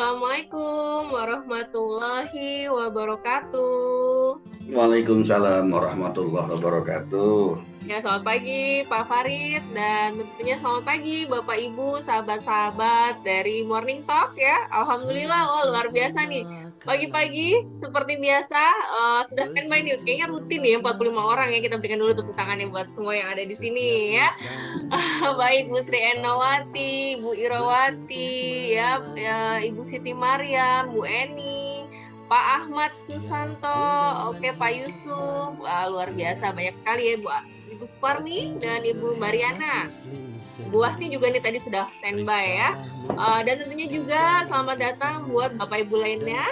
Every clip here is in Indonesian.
Assalamualaikum warahmatullahi wabarakatuh. Waalaikumsalam warahmatullahi wabarakatuh. Ya, selamat pagi Pak Farid dan tentunya selamat pagi Bapak Ibu, sahabat-sahabat dari Morning Talk ya. Alhamdulillah, luar biasa nih. Pagi-pagi seperti biasa sudah standby nih. Kayaknya rutin ya 45 orang ya, kita berikan dulu tepuk tangannya buat semua yang ada di sini ya. Baik Bu Sri Enawati, Bu Irawati, Ibu Siti Mariam, Bu Eni, Pak Ahmad Susanto, oke Pak Yusuf, wah, luar biasa banyak sekali ya Ibu Suparmi dan Ibu Mariana. Bu Wasti juga nih tadi sudah standby ya. Dan tentunya juga selamat datang buat Bapak Ibu lainnya.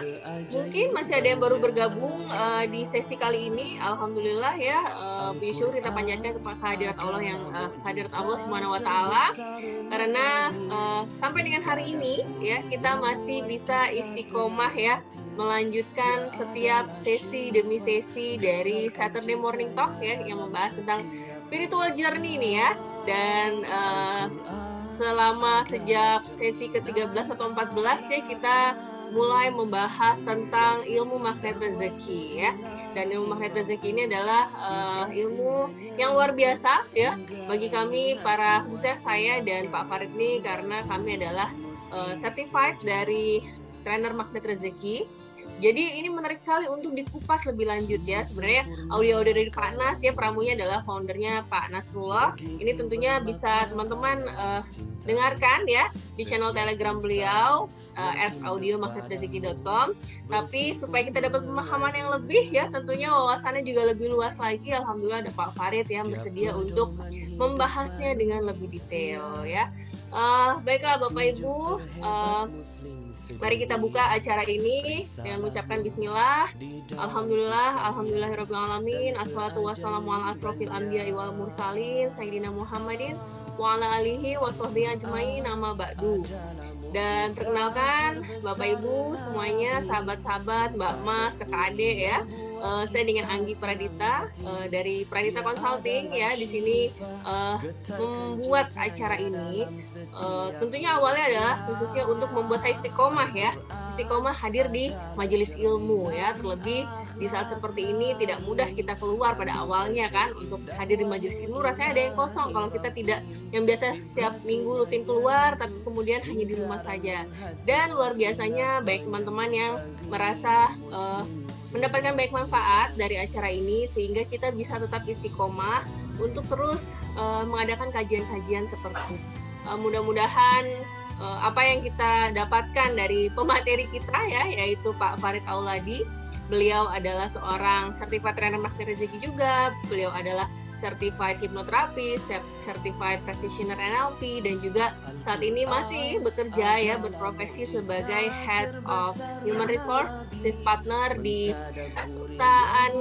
Mungkin masih ada yang baru bergabung di sesi kali ini. Alhamdulillah ya, puji syukur kita panjatkan kepada hadirat Allah yang hadirat Allah Subhanahu wa taala. Karena sampai dengan hari ini ya kita masih bisa istiqomah ya melanjutkan setiap sesi demi sesi dari Saturday Morning Talk ya yang membahas tentang spiritual journey nih ya. Dan selama sejak sesi ke-13 atau 14 ya kita mulai membahas tentang ilmu magnet rezeki ya. Dan ilmu magnet rezeki ini adalah ilmu yang luar biasa ya bagi kami para, khususnya saya dan Pak Farid nih, karena kami adalah certified dari trainer magnet rezeki. Jadi ini menarik sekali untuk dikupas lebih lanjut ya. Sebenarnya audio-audio dari Pak Nas ya, pramunya adalah foundernya Pak Nasrullah. Ini tentunya bisa teman-teman dengarkan ya di channel Telegram beliau @audiomagnetrezeki.com. Tapi supaya kita dapat pemahaman yang lebih ya, tentunya wawasannya juga lebih luas lagi. Alhamdulillah ada Pak Farid yang bersedia untuk membahasnya dengan lebih detail ya. Baiklah Bapak Ibu, mari kita buka acara ini dengan mengucapkan bismillah. Alhamdulillah, alhamdulillahirabbil alamin. Assalatu wassalamu ala asrofil anbiya'i wal mursalin sayyidina Muhammadin wa ala alihi wa sahbihi ajmain, amma ba'du. Dan perkenalkan Bapak Ibu semuanya, sahabat-sahabat, Mbak Mas, kakak adik ya. Saya dengan Anggi Pradita dari Pradita Consulting ya. Di sini membuat acara ini tentunya awalnya adalah khususnya untuk membuat saya istiqomah ya. Istiqomah hadir di majelis ilmu ya. Terlebih di saat seperti ini tidak mudah kita keluar pada awalnya kan untuk hadir di majelis ilmu, rasanya ada yang kosong kalau kita tidak yang biasa setiap minggu rutin keluar tapi kemudian hanya di rumah saja. Dan luar biasanya baik teman-teman yang merasa mendapatkan banyak manfaat dari acara ini sehingga kita bisa tetap istiqomah untuk terus mengadakan kajian-kajian seperti ini. Mudah-mudahan apa yang kita dapatkan dari pemateri kita ya, yaitu Pak Farid Auladi. Beliau adalah seorang certified trainer magnet rezeki juga. Beliau adalah certified hipnoterapi, certified practitioner NLP, dan juga saat ini masih bekerja ya, berprofesi sebagai head of human resource business partner di perusahaan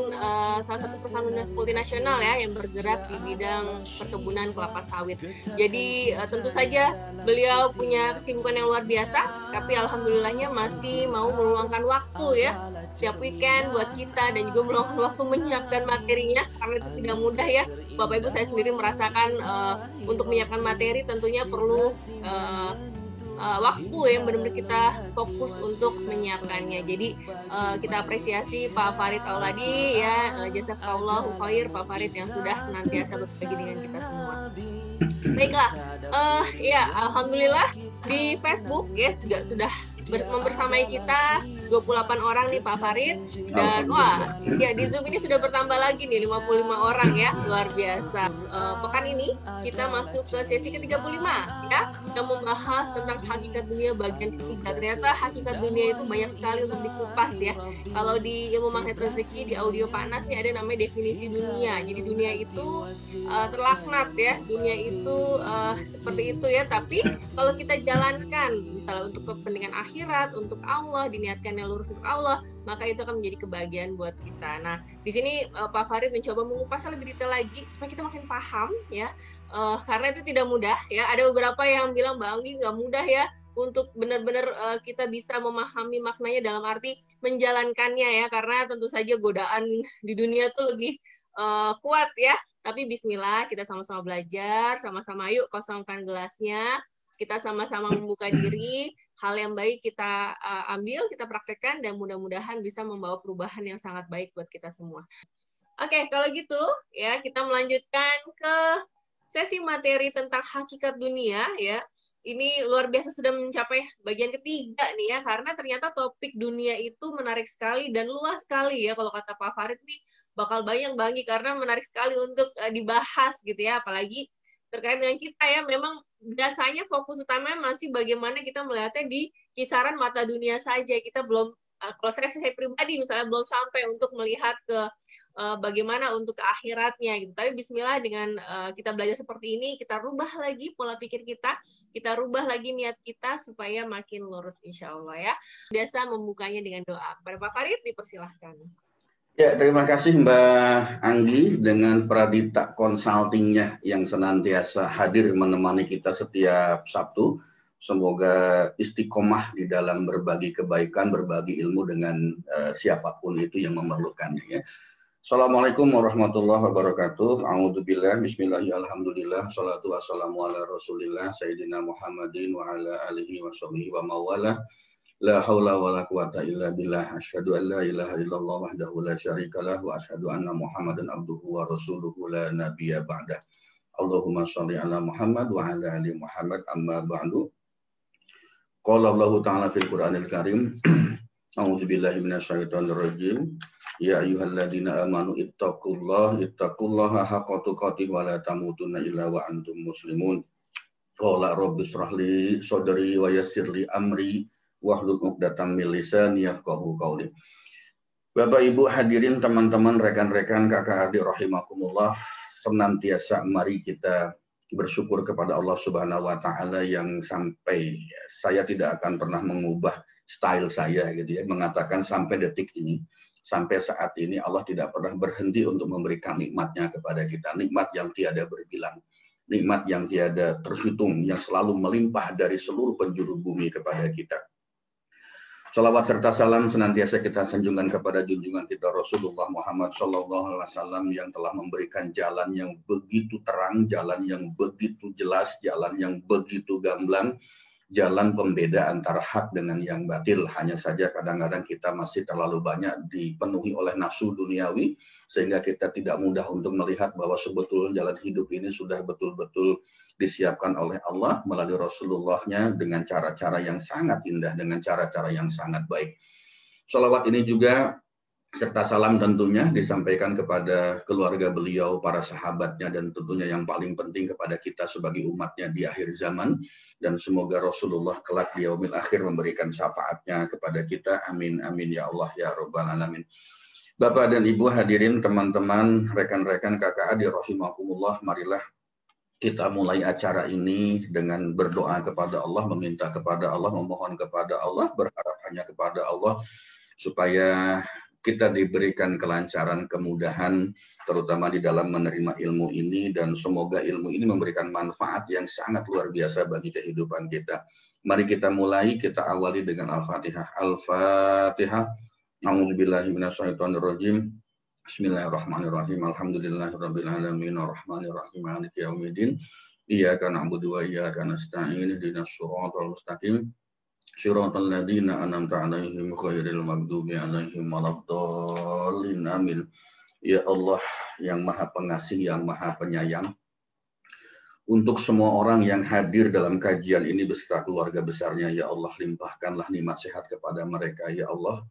salah satu perusahaan multinasional ya yang bergerak di bidang perkebunan kelapa sawit. Jadi tentu saja beliau punya kesibukan yang luar biasa, tapi alhamdulillahnya masih mau meluangkan waktu ya setiap weekend buat kita dan juga meluangkan waktu menyiapkan materinya karena itu tidak mudah ya. Bapak Ibu, saya sendiri merasakan untuk menyiapkan materi tentunya perlu waktu yang benar-benar kita fokus untuk menyiapkannya. Jadi kita apresiasi Pak Farid Auladi ya, jazakallahu khair Pak Farid yang sudah senantiasa berbagi dengan kita semua. Baiklah, ya alhamdulillah di Facebook ya juga sudah membersamai kita 28 orang nih Pak Farid, dan wah ya di Zoom ini sudah bertambah lagi nih 55 orang ya, luar biasa. Pekan ini kita masuk ke sesi ke-35 ya, kita membahas tentang hakikat dunia bagian ketiga. Ternyata hakikat dunia itu banyak sekali untuk dikupas ya. Kalau di ilmu magnet rezeki di audio Pak Nas nih ada namanya definisi dunia. Jadi dunia itu terlaknat ya, dunia itu seperti itu ya. Tapi kalau kita jalankan misalnya untuk kepentingan akhirat, untuk Allah, diniatkan yang lurus untuk Allah, maka itu akan menjadi kebahagiaan buat kita. Nah, di sini Pak Farid mencoba mengupasnya lebih detail lagi supaya kita makin paham ya, karena itu tidak mudah ya. Ada beberapa yang bilang Mbak Anggi nggak mudah ya untuk benar-benar kita bisa memahami maknanya dalam arti menjalankannya ya, karena tentu saja godaan di dunia tuh lebih kuat ya. Tapi Bismillah, kita sama-sama belajar, sama-sama yuk kosongkan gelasnya, kita sama-sama membuka diri. hal yang baik kita ambil, kita praktekkan, dan mudah-mudahan bisa membawa perubahan yang sangat baik buat kita semua. Oke, kalau gitu ya kita melanjutkan ke sesi materi tentang hakikat dunia ya. Ini luar biasa sudah mencapai bagian ketiga nih ya, karena ternyata topik dunia itu menarik sekali dan luas sekali ya. Kalau kata Pak Farid nih bakal banyak banget karena menarik sekali untuk dibahas gitu ya, apalagi terkait dengan kita ya. Memang biasanya fokus utamanya masih bagaimana kita melihatnya di kisaran mata dunia saja. Kita belum, kalau saya pribadi misalnya belum sampai untuk melihat ke bagaimana untuk ke akhiratnya gitu. Tapi bismillah dengan kita belajar seperti ini, kita rubah lagi pola pikir kita rubah lagi niat kita supaya makin lurus insya Allah ya. Biasa membukanya dengan doa. Pada Pak Farid dipersilahkan. Ya, terima kasih Mbak Anggi dengan Pradita Consultingnya yang senantiasa hadir menemani kita setiap Sabtu. Semoga istiqomah di dalam berbagi kebaikan, berbagi ilmu dengan siapapun itu yang memerlukannya ya. Assalamualaikum warahmatullahi wabarakatuh. A'udzubillah, bismillahirrahmanirrahim, alhamdulillah, salatu wassalamu ala rasulillah, sayyidina Muhammadin wa ala alihi wa sahbihi wa mawala. La haula wa la quwata illa billah. Asyhadu an la ilaha illallah wahdahu la syarikalah wa asyhadu anna Muhammadan abduhu wa rasuluhu la nabiyya ba'dah. Allahumma shalli ala Muhammad wa ala ali Muhammad, amma ba'du. Qala Allah Ta'ala fil Qur'anil Karim. A'udzubillahi minasyaitonir rajim. Ya ayyuhalladzina amanu ittaqullaha haqqa tuqatih wa la tamutunna illa wa antum muslimun. Qala rabbi shrah li sadri wa yassir li amri wahlul 'uqdatam min lisani yafqahu qawli. Bapak Ibu hadirin, teman-teman, rekan-rekan, kakak adik rahimakumullah, senantiasa mari kita bersyukur kepada Allah Subhanahu wa taala yang sampai saya tidak akan pernah mengubah style saya gitu ya, mengatakan sampai detik ini, sampai saat ini Allah tidak pernah berhenti untuk memberikan nikmatnya kepada kita, nikmat yang tiada berbilang, nikmat yang tiada terhitung, yang selalu melimpah dari seluruh penjuru bumi kepada kita. Salawat serta salam senantiasa kita sanjungkan kepada junjungan kita Rasulullah Muhammad SAW yang telah memberikan jalan yang begitu terang, jalan yang begitu jelas, jalan yang begitu gamblang, jalan pembeda antara hak dengan yang batil. Hanya saja kadang-kadang kita masih terlalu banyak dipenuhi oleh nafsu duniawi sehingga kita tidak mudah untuk melihat bahwa sebetulnya jalan hidup ini sudah betul-betul disiapkan oleh Allah melalui Rasulullah-Nya dengan cara-cara yang sangat indah, dengan cara-cara yang sangat baik. Shalawat ini juga serta salam tentunya disampaikan kepada keluarga beliau, para sahabatnya, dan tentunya yang paling penting kepada kita sebagai umatnya di akhir zaman. Dan semoga Rasulullah kelak di yaumil akhir memberikan syafaatnya kepada kita. Amin, amin, ya Allah, ya Rabbal Alamin. Bapak dan Ibu hadirin, teman-teman, rekan-rekan, kakak adik rahimakumullah, marilah kita mulai acara ini dengan berdoa kepada Allah, meminta kepada Allah, memohon kepada Allah, berharap hanya kepada Allah, supaya kita diberikan kelancaran, kemudahan, terutama di dalam menerima ilmu ini, dan semoga ilmu ini memberikan manfaat yang sangat luar biasa bagi kehidupan kita. Mari kita mulai, kita awali dengan Al-Fatihah. Al-Fatihah. A'udzubillahi minasyaitonirrajim. Bismillahirrahmanirrahim. Alhamdulillahirabbil alamin arrahmanir rahim maliki yaumiddin. Iyyaka na'budu wa iyyaka nasta'in. Ihdinas shiratal mustaqim. Shiratal ladzina an'amta 'alaihim ghairil maghdubi 'alaihim waladdallin. Amin. Ya Allah yang Maha Pengasih, yang Maha Penyayang, untuk semua orang yang hadir dalam kajian ini beserta keluarga besarnya, ya Allah, limpahkanlah nikmat sehat kepada mereka, ya Allah.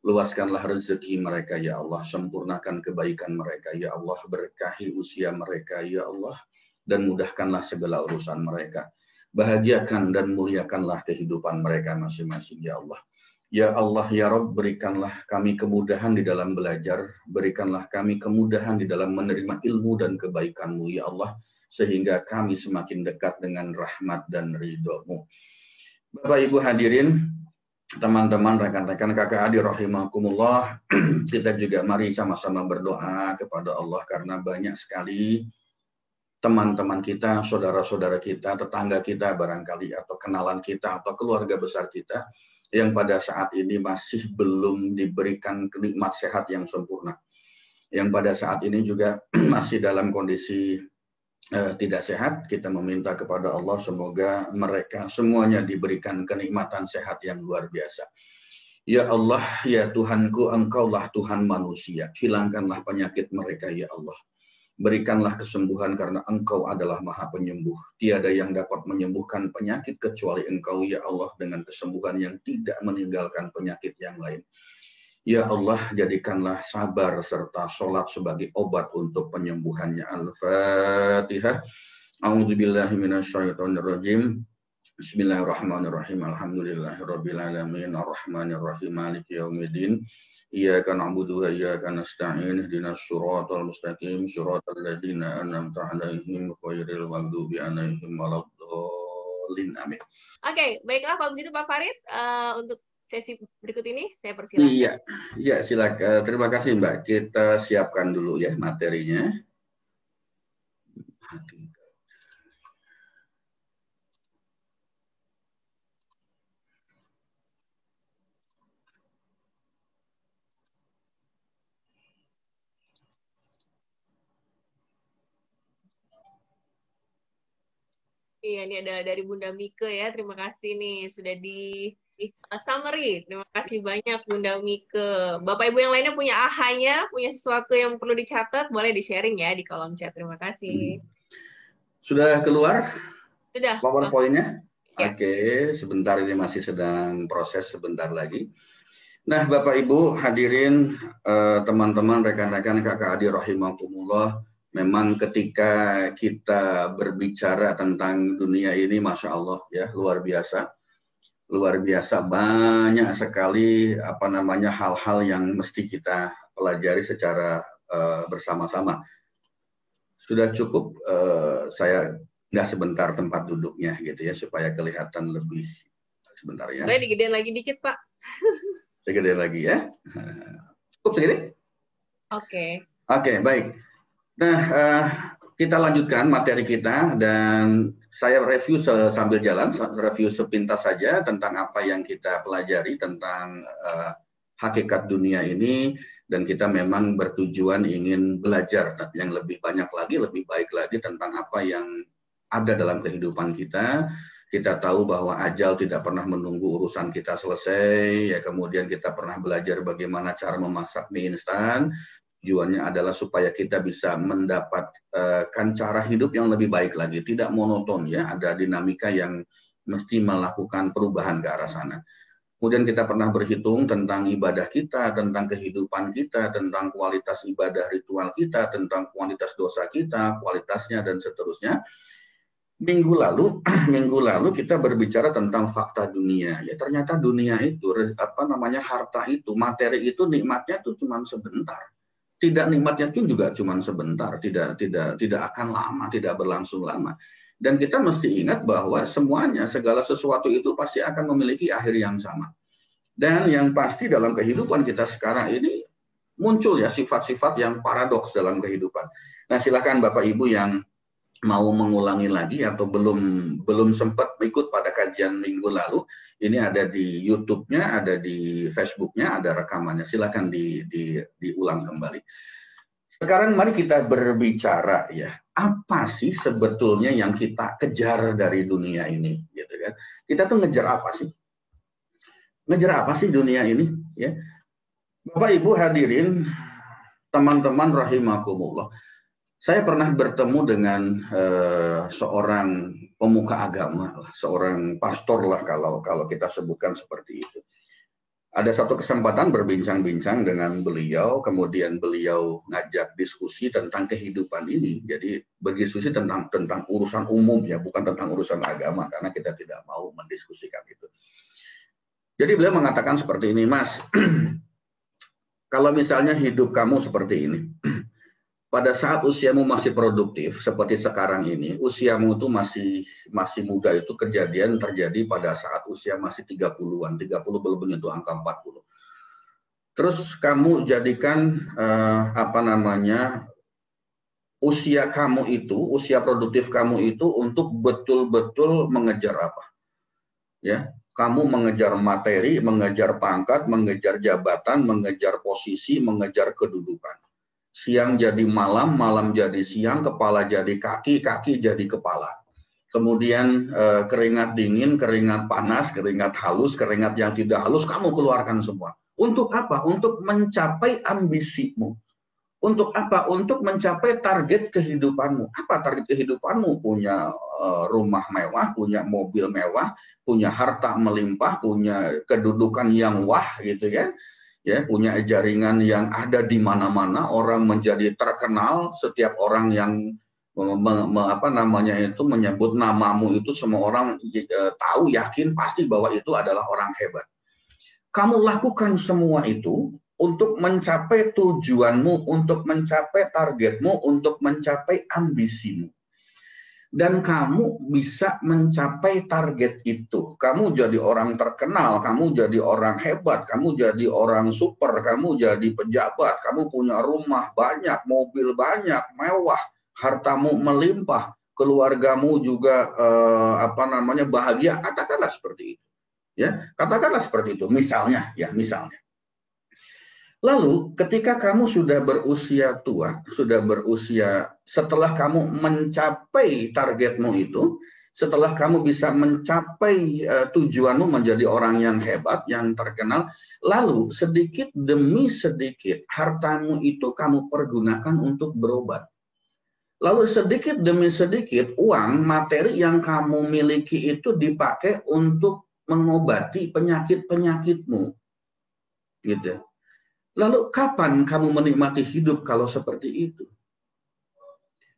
Luaskanlah rezeki mereka, ya Allah. Sempurnakan kebaikan mereka, ya Allah. Berkahi usia mereka, ya Allah. Dan mudahkanlah segala urusan mereka. Bahagiakan dan muliakanlah kehidupan mereka masing-masing, ya Allah. Ya Allah, ya Rabb, berikanlah kami kemudahan di dalam belajar. Berikanlah kami kemudahan di dalam menerima ilmu dan kebaikan-Mu, ya Allah. Sehingga kami semakin dekat dengan rahmat dan ridho-Mu. Bapak Ibu hadirin, teman-teman, rekan-rekan, kakak adik rahimakumullah, kita juga mari sama-sama berdoa kepada Allah karena banyak sekali teman-teman kita, saudara-saudara kita, tetangga kita barangkali, atau kenalan kita, atau keluarga besar kita yang pada saat ini masih belum diberikan nikmat sehat yang sempurna, yang pada saat ini juga masih dalam kondisi tidak sehat, kita meminta kepada Allah semoga mereka semuanya diberikan kenikmatan sehat yang luar biasa. Ya Allah, ya Tuhanku, Engkaulah Tuhan manusia. Hilangkanlah penyakit mereka, ya Allah. Berikanlah kesembuhan karena Engkau adalah Maha Penyembuh. Tiada yang dapat menyembuhkan penyakit kecuali Engkau, ya Allah, dengan kesembuhan yang tidak meninggalkan penyakit yang lain. Ya Allah, jadikanlah sabar serta sholat sebagai obat untuk penyembuhannya. Al-Fatihah. A'udzubillahi minasyaitonirrajim. Bismillahirrahmanirrahim. Alhamdulillahirabbil alamin arrahmanir rahim maliki yaumiddin. Iyyaka na'budu wa iyyaka nasta'in ihdinas shiratal mustaqim shiratal ladzina an'amta 'alaihim ghairil maghdubi 'alaihim waladdallin. Amin. Oke, baiklah kalau begitu Pak Farid, untuk sesi berikut ini saya persilakan. Iya, silakan. Terima kasih Mbak. Kita siapkan dulu ya materinya. Iya, ini ada dari Bunda Mike ya. Terima kasih nih sudah di summary. Terima kasih banyak Bunda Mike. Bapak Ibu yang lainnya punya ahanya, punya sesuatu yang perlu dicatat, boleh di-sharing ya di kolom chat. Terima kasih. Sudah keluar? Sudah. PowerPoint-nya? Ya. Oke, sebentar ini masih sedang proses sebentar lagi. Nah, Bapak Ibu hadirin, teman-teman, rekan-rekan kakak adik rahimakumullah, memang ketika kita berbicara tentang dunia ini, Masya Allah ya, luar biasa banyak sekali hal-hal yang mesti kita pelajari secara bersama-sama. Sudah cukup saya nggak sebentar tempat duduknya gitu ya supaya kelihatan lebih sebentar ya. Boleh digedein lagi dikit Pak. Digedein lagi ya. Cukup segini? Oke. Oke, baik. Nah, kita lanjutkan materi kita dan saya review sambil jalan, review sepintas saja tentang apa yang kita pelajari tentang hakikat dunia ini, dan kita memang bertujuan ingin belajar yang lebih banyak lagi, lebih baik lagi tentang apa yang ada dalam kehidupan kita. Kita tahu bahwa ajal tidak pernah menunggu urusan kita selesai, ya kemudian kita pernah belajar bagaimana cara memasak mie instan. Tujuannya adalah supaya kita bisa mendapatkan cara hidup yang lebih baik lagi, tidak monoton ya, ada dinamika yang mesti melakukan perubahan ke arah sana. Kemudian kita pernah berhitung tentang ibadah kita, tentang kehidupan kita, tentang kualitas ibadah ritual kita, tentang kualitas dosa kita, kualitasnya dan seterusnya. Minggu lalu kita berbicara tentang fakta dunia. Ya ternyata dunia itu harta itu, materi itu nikmatnya tuh cuma sebentar. Tidak nikmatnya pun juga cuma sebentar, tidak akan lama, tidak berlangsung lama. Dan kita mesti ingat bahwa semuanya, segala sesuatu itu pasti akan memiliki akhir yang sama. Dan yang pasti dalam kehidupan kita sekarang ini muncul ya sifat-sifat yang paradoks dalam kehidupan. Nah, silakan Bapak Ibu yang mau mengulangi lagi atau belum sempat ikut pada kajian minggu lalu, ini ada di YouTube-nya, ada di Facebook-nya, ada rekamannya. Silakan diulang kembali. Sekarang mari kita berbicara ya, apa sih sebetulnya yang kita kejar dari dunia ini, gitu kan? Kita tuh ngejar apa sih? Ngejar apa sih dunia ini? Ya, Bapak Ibu hadirin, teman-teman rahimakumullah. Saya pernah bertemu dengan seorang pemuka agama, seorang pastor lah kalau kita sebutkan seperti itu. Ada satu kesempatan berbincang-bincang dengan beliau, kemudian beliau ngajak diskusi tentang kehidupan ini. Jadi berdiskusi tentang urusan umum ya, bukan tentang urusan agama, karena kita tidak mau mendiskusikan itu. Jadi beliau mengatakan seperti ini, Mas, kalau misalnya hidup kamu seperti ini, pada saat usiamu masih produktif seperti sekarang ini, usiamu itu masih muda, itu terjadi pada saat usia masih 30-an, 30 belum menyentuh angka 40. Terus kamu jadikan usia kamu itu, usia produktif kamu itu untuk betul-betul mengejar apa? Ya, kamu mengejar materi, mengejar pangkat, mengejar jabatan, mengejar posisi, mengejar kedudukan. Siang jadi malam, malam jadi siang, kepala jadi kaki, kaki jadi kepala. Kemudian keringat dingin, keringat panas, keringat halus, keringat yang tidak halus, kamu keluarkan semua. Untuk apa? Untuk mencapai ambisimu. Untuk apa? Untuk mencapai target kehidupanmu. Apa target kehidupanmu? Punya rumah mewah, punya mobil mewah, punya harta melimpah, punya kedudukan yang wah gitu ya. Ya, punya jaringan yang ada di mana-mana, orang menjadi terkenal, setiap orang yang menyebut namamu itu semua orang tahu, yakin pasti bahwa itu adalah orang hebat. Kamu lakukan semua itu untuk mencapai tujuanmu, untuk mencapai targetmu, untuk mencapai ambisimu. Dan kamu bisa mencapai target itu. Kamu jadi orang terkenal, kamu jadi orang hebat, kamu jadi orang super, kamu jadi pejabat, kamu punya rumah banyak, mobil banyak, mewah, hartamu melimpah, keluargamu juga bahagia. Katakanlah seperti itu. Ya, katakanlah seperti itu. Misalnya, ya misalnya. Lalu ketika kamu sudah berusia tua, setelah kamu mencapai targetmu itu, setelah kamu bisa mencapai tujuanmu menjadi orang yang hebat, yang terkenal, lalu sedikit demi sedikit hartamu itu kamu pergunakan untuk berobat. Lalu sedikit demi sedikit uang materi yang kamu miliki itu dipakai untuk mengobati penyakit-penyakitmu. Gitu. Lalu kapan kamu menikmati hidup kalau seperti itu?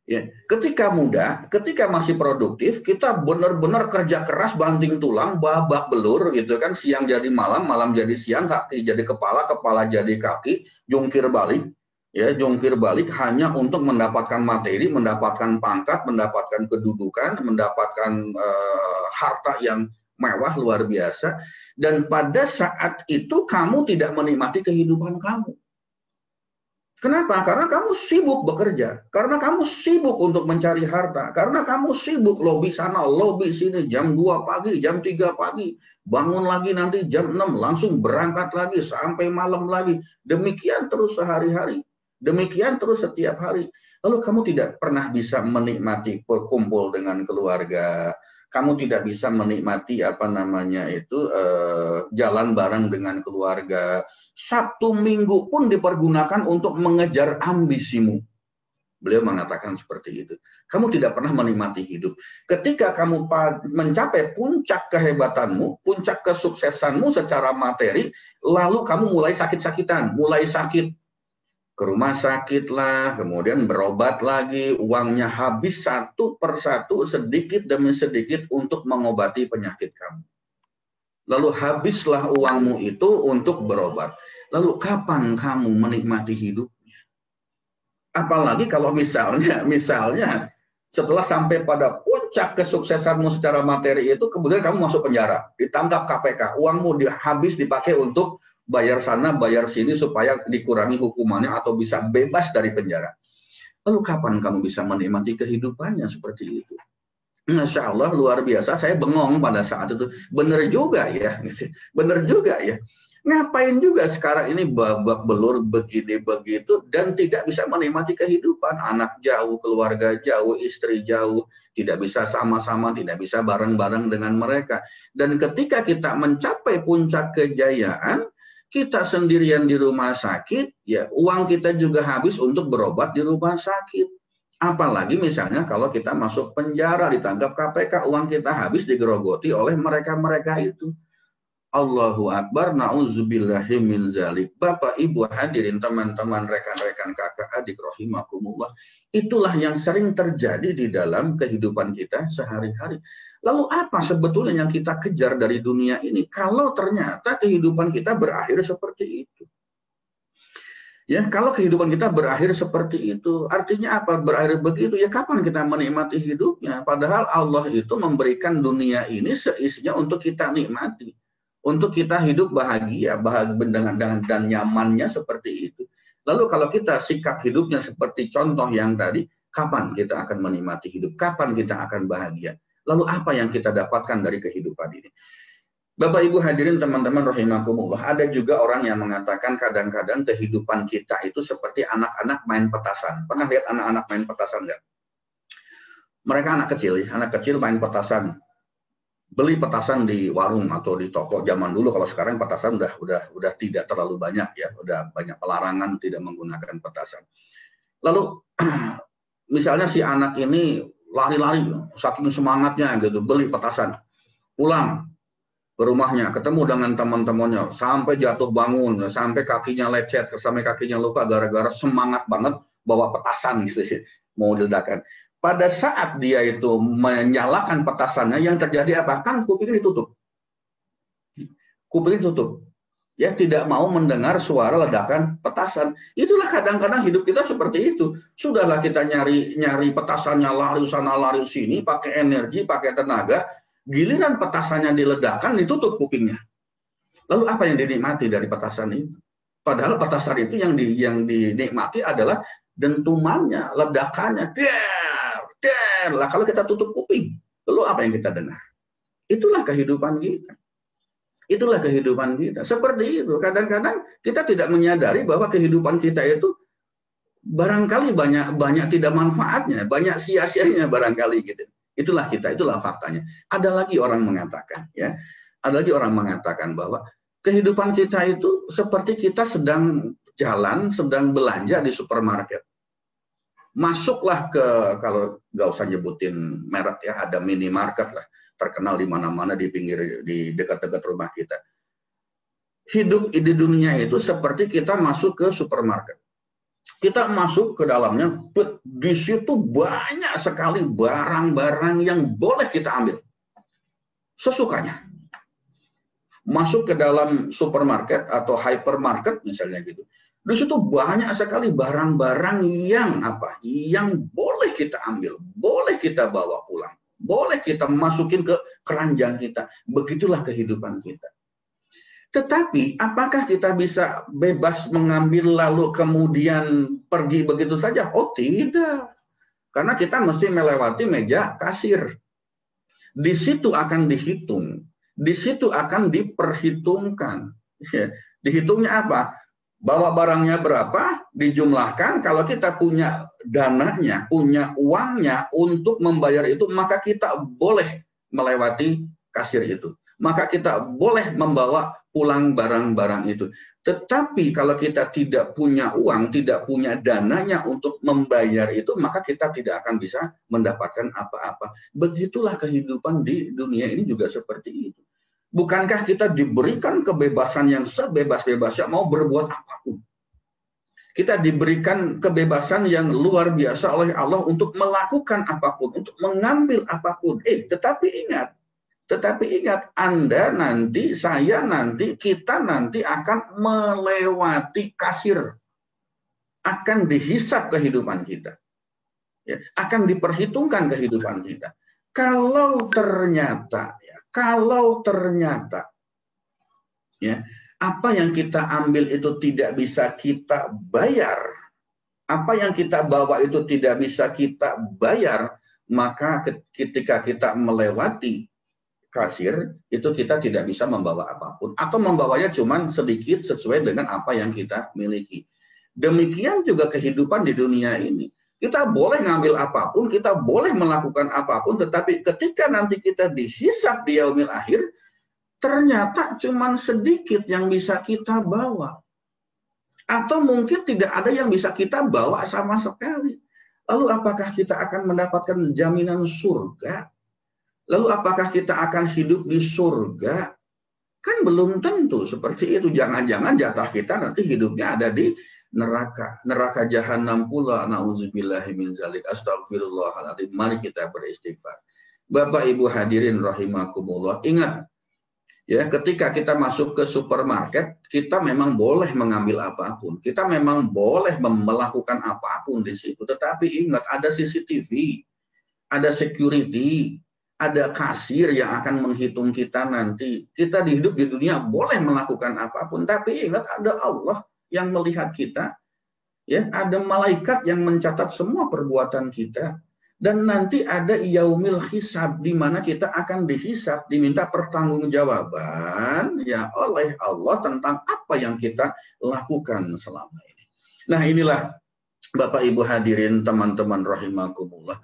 Ya, ketika muda, ketika masih produktif, kita benar-benar kerja keras, banting tulang, babak belur gitu kan, siang jadi malam, malam jadi siang, kaki jadi kepala, kepala jadi kaki, jungkir balik, ya jungkir balik hanya untuk mendapatkan materi, mendapatkan pangkat, mendapatkan kedudukan, mendapatkan harta yang mewah luar biasa, dan pada saat itu kamu tidak menikmati kehidupan kamu. Kenapa? Karena kamu sibuk bekerja, karena kamu sibuk untuk mencari harta, karena kamu sibuk lobby sana, lobby sini, jam 2 pagi, jam 3 pagi, bangun lagi nanti jam 6, langsung berangkat lagi, sampai malam lagi. Demikian terus sehari-hari, demikian terus setiap hari. Lalu kamu tidak pernah bisa menikmati berkumpul dengan keluarga, kamu tidak bisa menikmati jalan bareng dengan keluarga. Sabtu Minggu pun dipergunakan untuk mengejar ambisimu. Beliau mengatakan seperti itu. Kamu tidak pernah menikmati hidup. Ketika kamu mencapai puncak kehebatanmu, puncak kesuksesanmu secara materi, lalu kamu mulai sakit-sakitan, mulai sakit. Ke rumah sakit lah, kemudian berobat lagi, uangnya habis satu persatu, sedikit demi sedikit untuk mengobati penyakit kamu. Lalu habislah uangmu itu untuk berobat. Lalu kapan kamu menikmati hidupnya? Apalagi kalau misalnya setelah sampai pada puncak kesuksesanmu secara materi itu, kemudian kamu masuk penjara, ditangkap KPK, uangmu habis dipakai untuk bayar sana, bayar sini supaya dikurangi hukumannya atau bisa bebas dari penjara. Lalu kapan kamu bisa menikmati kehidupannya seperti itu? Masya Allah, luar biasa. Saya bengong pada saat itu. Benar juga ya. Benar juga ya. Ngapain juga sekarang ini babak belur begini begitu dan tidak bisa menikmati kehidupan. Anak jauh, keluarga jauh, istri jauh. Tidak bisa sama-sama, tidak bisa bareng-bareng dengan mereka. Dan ketika kita mencapai puncak kejayaan, kita sendirian di rumah sakit, ya uang kita juga habis untuk berobat di rumah sakit. Apalagi misalnya kalau kita masuk penjara, ditangkap KPK, uang kita habis digerogoti oleh mereka-mereka itu. Allahu Akbar, na'udzubillahi min zalik. Bapak, Ibu hadirin, teman-teman, rekan-rekan, kakak, adik, rahimakumullah. Itulah yang sering terjadi di dalam kehidupan kita sehari-hari. Lalu apa sebetulnya yang kita kejar dari dunia ini? Kalau ternyata kehidupan kita berakhir seperti itu. Ya, kalau kehidupan kita berakhir seperti itu, artinya apa berakhir begitu? Ya kapan kita menikmati hidupnya? Padahal Allah itu memberikan dunia ini seisinya untuk kita nikmati. Untuk kita hidup bahagia dengan dan nyamannya seperti itu. Lalu kalau kita sikap hidupnya seperti contoh yang tadi, kapan kita akan menikmati hidup? Kapan kita akan bahagia? Lalu apa yang kita dapatkan dari kehidupan ini? Bapak Ibu hadirin teman-teman rahimakumullah, ada juga orang yang mengatakan kadang-kadang kehidupan kita itu seperti anak-anak main petasan. Pernah lihat anak-anak main petasan nggak? Mereka anak kecil main petasan. Beli petasan di warung atau di toko zaman dulu. Kalau sekarang petasan udah tidak terlalu banyak ya, udah banyak pelarangan tidak menggunakan petasan. Lalu misalnya si anak ini lari-lari saking semangatnya gitu, beli petasan, pulang ke rumahnya, ketemu dengan teman-temannya, sampai jatuh bangun, sampai kakinya lecet, sampai kakinya luka gara-gara semangat banget bawa petasan gitu, mau diledakan. Pada saat dia itu menyalakan petasannya, yang terjadi apa? Kan kupingnya ditutup. Kupingnya tutup. Ya, tidak mau mendengar suara ledakan petasan. Itulah kadang-kadang hidup kita seperti itu. Sudahlah kita nyari petasannya, lari sana lari sini, pakai energi, pakai tenaga. Giliran petasannya diledakkan, ditutup kupingnya. Lalu apa yang dinikmati dari petasan itu? Padahal petasan itu yang dinikmati adalah dentumannya, ledakannya. Lah kalau kita tutup kuping, lalu apa yang kita dengar? Itulah kehidupan kita. Itulah kehidupan kita. Seperti itu. Kadang-kadang kita tidak menyadari bahwa kehidupan kita itu barangkali banyak tidak manfaatnya, banyak sia-sianya barangkali gitu. Itulah kita, itulah faktanya. Ada lagi orang mengatakan, ya, ada lagi orang mengatakan bahwa kehidupan kita itu seperti kita sedang jalan, sedang belanja di supermarket. Masuklah ke, kalau nggak usah nyebutin merek ya, ada minimarket lah, terkenal di mana-mana di pinggir, di dekat-dekat rumah kita. Hidup di dunia itu seperti kita masuk ke supermarket. Kita masuk ke dalamnya, di situ banyak sekali barang-barang yang boleh kita ambil sesukanya. Masuk ke dalam supermarket atau hypermarket misalnya gitu. Di situ banyak sekali barang-barang yang apa? Yang boleh kita ambil, boleh kita bawa pulang, boleh kita masukin ke keranjang kita. Begitulah kehidupan kita. Tetapi apakah kita bisa bebas mengambil lalu kemudian pergi begitu saja? Oh tidak. Karena kita mesti melewati meja kasir. Di situ akan dihitung. Di situ akan diperhitungkan. Dihitungnya apa? Bawa barangnya berapa, dijumlahkan. Kalau kita punya dananya, punya uangnya untuk membayar itu, maka kita boleh melewati kasir itu. Maka kita boleh membawa pulang barang-barang itu. Tetapi kalau kita tidak punya uang, tidak punya dananya untuk membayar itu, maka kita tidak akan bisa mendapatkan apa-apa. Begitulah kehidupan di dunia ini juga seperti itu. Bukankah kita diberikan kebebasan yang sebebas-bebasnya mau berbuat apapun? Kita diberikan kebebasan yang luar biasa oleh Allah untuk melakukan apapun, untuk mengambil apapun. Tetapi ingat, Anda nanti, saya nanti, kita nanti akan melewati kasir. Akan dihisap kehidupan kita. Ya, akan diperhitungkan kehidupan kita. Kalau ternyata ya, apa yang kita ambil itu tidak bisa kita bayar, apa yang kita bawa itu tidak bisa kita bayar, maka ketika kita melewati kasir, itu kita tidak bisa membawa apapun. Atau membawanya cuma sedikit sesuai dengan apa yang kita miliki. Demikian juga kehidupan di dunia ini. Kita boleh ngambil apapun, kita boleh melakukan apapun, tetapi ketika nanti kita dihisab di yaumil akhir, ternyata cuma sedikit yang bisa kita bawa. Atau mungkin tidak ada yang bisa kita bawa sama sekali. Lalu apakah kita akan mendapatkan jaminan surga? Lalu apakah kita akan hidup di surga? Kan belum tentu seperti itu. Jangan-jangan jatah kita nanti hidupnya ada di neraka. Neraka jahanam pula. Na'udzubillahi min dzalik. Astagfirullahaladzim. Mari kita beristighfar. Bapak Ibu hadirin rahimakumullah. Ingat, ya, ketika kita masuk ke supermarket, kita memang boleh mengambil apapun. Kita memang boleh melakukan apapun di situ. Tetapi ingat, ada CCTV, ada security, ada kasir yang akan menghitung kita nanti. Kita hidup di dunia boleh melakukan apapun, tapi ingat ada Allah yang melihat kita. Ya, ada malaikat yang mencatat semua perbuatan kita. Dan nanti ada yaumil hisab, di mana kita akan dihisab, diminta pertanggungjawaban ya oleh Allah tentang apa yang kita lakukan selama ini. Nah inilah Bapak Ibu hadirin teman-teman rahimakumullah,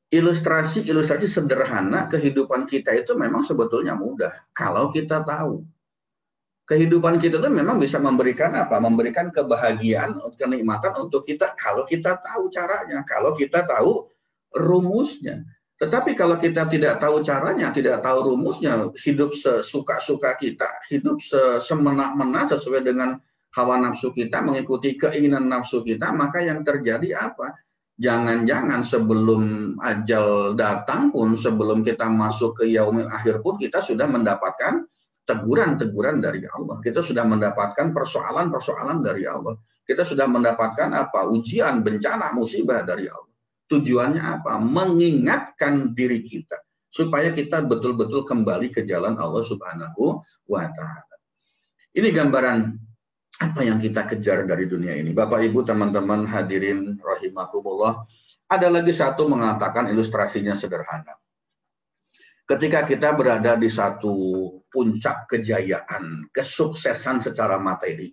ilustrasi sederhana kehidupan kita itu memang sebetulnya mudah kalau kita tahu. Kehidupan kita itu memang bisa memberikan apa? Memberikan kebahagiaan, kenikmatan untuk kita kalau kita tahu caranya, kalau kita tahu rumusnya. Tetapi kalau kita tidak tahu caranya, tidak tahu rumusnya, hidup sesuka-suka kita, hidup semena-mena sesuai dengan hawa nafsu kita, mengikuti keinginan nafsu kita, maka yang terjadi apa? Jangan-jangan sebelum ajal datang pun, sebelum kita masuk ke yaumil akhir pun, kita sudah mendapatkan teguran-teguran dari Allah. Kita sudah mendapatkan persoalan-persoalan dari Allah. Kita sudah mendapatkan apa? Ujian, bencana, musibah dari Allah. Tujuannya apa? Mengingatkan diri kita supaya kita betul-betul kembali ke jalan Allah Subhanahu wa Ta'ala. Ini gambaran apa yang kita kejar dari dunia ini. Bapak, Ibu, teman-teman hadirin rahimakumullah. Ada lagi satu mengatakan ilustrasinya sederhana. Ketika kita berada di satu puncak kejayaan, kesuksesan secara materi,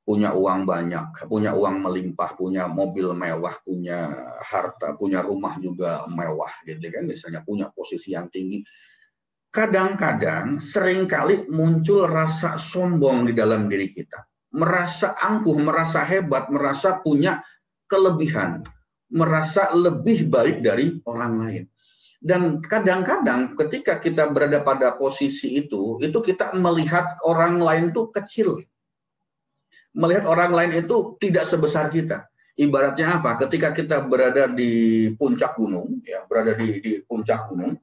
punya uang banyak, punya uang melimpah, punya mobil mewah, punya harta, punya rumah juga mewah, gitu kan, misalnya punya posisi yang tinggi. Kadang-kadang seringkali muncul rasa sombong di dalam diri kita, merasa angkuh, merasa hebat, merasa punya kelebihan, merasa lebih baik dari orang lain. Dan kadang-kadang ketika kita berada pada posisi itu kita melihat orang lain itu kecil. Melihat orang lain itu tidak sebesar kita. Ibaratnya apa? Ketika kita berada di puncak gunung, ya, berada di puncak gunung,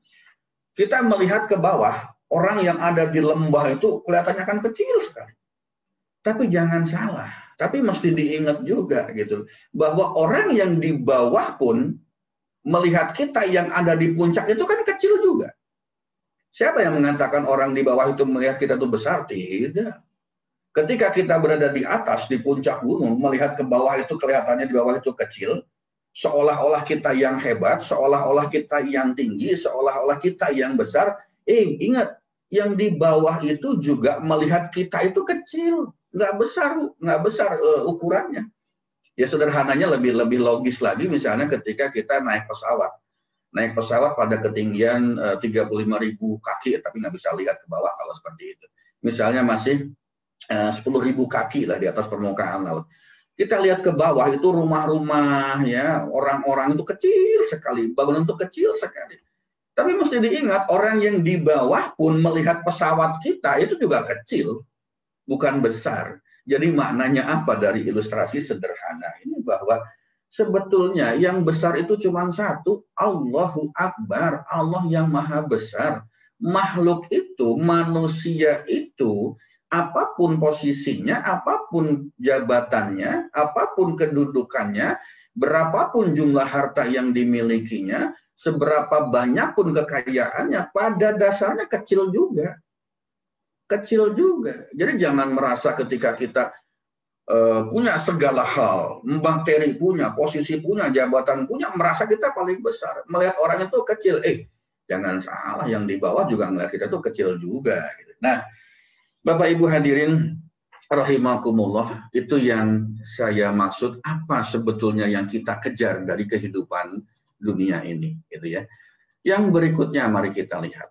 kita melihat ke bawah, orang yang ada di lembah itu kelihatannya kan kecil sekali. Tapi jangan salah, tapi mesti diingat juga gitu, bahwa orang yang di bawah pun melihat kita yang ada di puncak itu kan kecil juga. Siapa yang mengatakan orang di bawah itu melihat kita itu besar? Tidak. Ketika kita berada di atas, di puncak gunung, melihat ke bawah itu kelihatannya di bawah itu kecil, seolah-olah kita yang hebat, seolah-olah kita yang tinggi, seolah-olah kita yang besar. Ingat, yang di bawah itu juga melihat kita itu kecil, nggak besar ukurannya. Ya sederhananya lebih logis lagi, misalnya ketika kita naik pesawat pada ketinggian 35.000 kaki, tapi nggak bisa lihat ke bawah kalau seperti itu. Misalnya masih 10.000 kaki lah di atas permukaan laut. Kita lihat ke bawah itu rumah-rumah, ya, orang-orang itu kecil sekali, bangunan itu kecil sekali. Tapi mesti diingat, orang yang di bawah pun melihat pesawat kita itu juga kecil, bukan besar. Jadi maknanya apa dari ilustrasi sederhana ini? Bahwa sebetulnya yang besar itu cuma satu, Allahu Akbar, Allah yang maha besar. Makhluk itu, manusia itu, apapun posisinya, apapun jabatannya, apapun kedudukannya, berapapun jumlah harta yang dimilikinya, seberapa banyak pun kekayaannya, pada dasarnya kecil juga. Kecil juga. Jadi jangan merasa ketika kita punya segala hal, materi punya, posisi punya, jabatan punya, merasa kita paling besar. Melihat orang itu kecil, jangan salah, yang di bawah juga melihat kita itu kecil juga. Nah, Bapak Ibu hadirin rahimakumullah, itu yang saya maksud, apa sebetulnya yang kita kejar dari kehidupan dunia ini, gitu ya. Yang berikutnya mari kita lihat.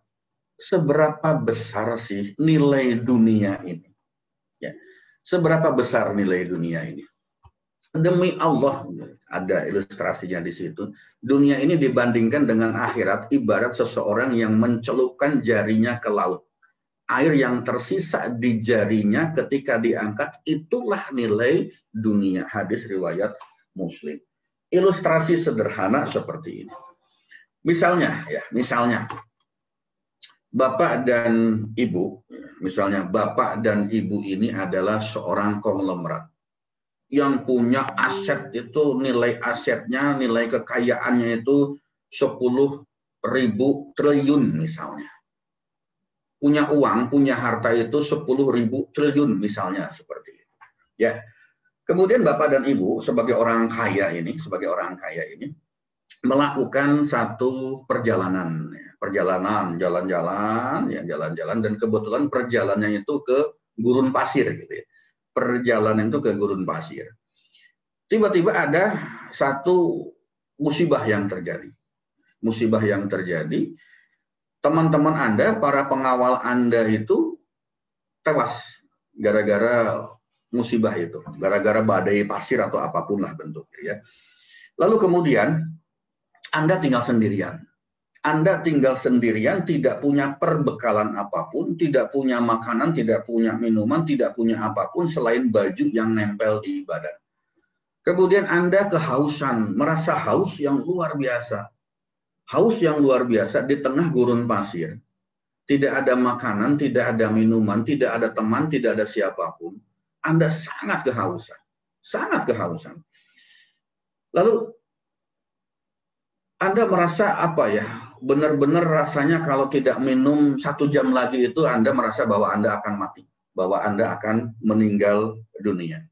Seberapa besar sih nilai dunia ini? Ya, seberapa besar nilai dunia ini? Demi Allah, ada ilustrasinya di situ. Dunia ini dibandingkan dengan akhirat ibarat seseorang yang mencelupkan jarinya ke laut. Air yang tersisa di jarinya ketika diangkat, itulah nilai dunia. Hadis riwayat Muslim. Ilustrasi sederhana seperti ini. Misalnya, Bapak dan Ibu, misalnya Bapak dan Ibu ini adalah seorang konglomerat yang punya aset itu, nilai asetnya, nilai kekayaannya itu 10.000 triliun misalnya. Punya uang, punya harta itu 10.000 triliun misalnya, seperti itu. Ya. Kemudian Bapak dan Ibu sebagai orang kaya ini, melakukan satu perjalanan, jalan-jalan, dan kebetulan perjalanannya itu ke gurun pasir, gitu ya. Perjalanan itu ke gurun pasir. Tiba-tiba ada satu musibah yang terjadi. Musibah yang terjadi, teman-teman Anda, para pengawal Anda itu tewas gara-gara musibah itu, gara-gara badai pasir atau apapun lah bentuknya ya. Lalu kemudian Anda tinggal sendirian. Anda tinggal sendirian, tidak punya perbekalan apapun, tidak punya makanan, tidak punya minuman, tidak punya apapun selain baju yang nempel di badan. Kemudian Anda kehausan, merasa haus yang luar biasa. Haus yang luar biasa di tengah gurun pasir. Tidak ada makanan, tidak ada minuman, tidak ada teman, tidak ada siapapun. Anda sangat kehausan. Sangat kehausan. Lalu Anda merasa apa ya? Benar-benar rasanya kalau tidak minum 1 jam lagi itu Anda merasa bahwa Anda akan mati. Bahwa Anda akan meninggal dunia.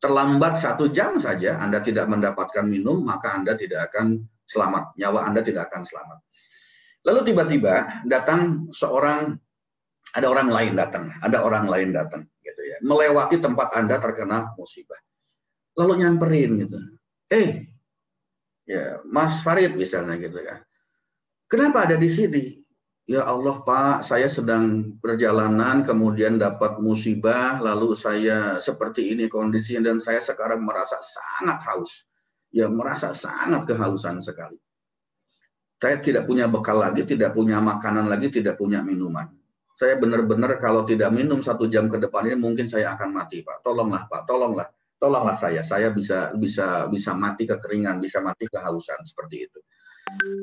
Terlambat 1 jam saja Anda tidak mendapatkan minum, maka Anda tidak akan selamat. Nyawa Anda tidak akan selamat. Lalu tiba-tiba datang ada orang lain datang, gitu ya, melewati tempat Anda terkena musibah. Lalu nyamperin gitu. Ya Mas Farid misalnya gitu kan. Kenapa ada di sini? Ya Allah Pak, saya sedang perjalanan, kemudian dapat musibah, lalu saya seperti ini kondisinya, dan saya sekarang merasa sangat haus. Ya, merasa sangat kehausan sekali. Saya tidak punya bekal lagi, tidak punya makanan lagi, tidak punya minuman. Saya benar-benar kalau tidak minum 1 jam ke depan ini mungkin saya akan mati Pak. Tolonglah Pak, tolonglah saya bisa mati kekeringan, bisa mati kehausan seperti itu.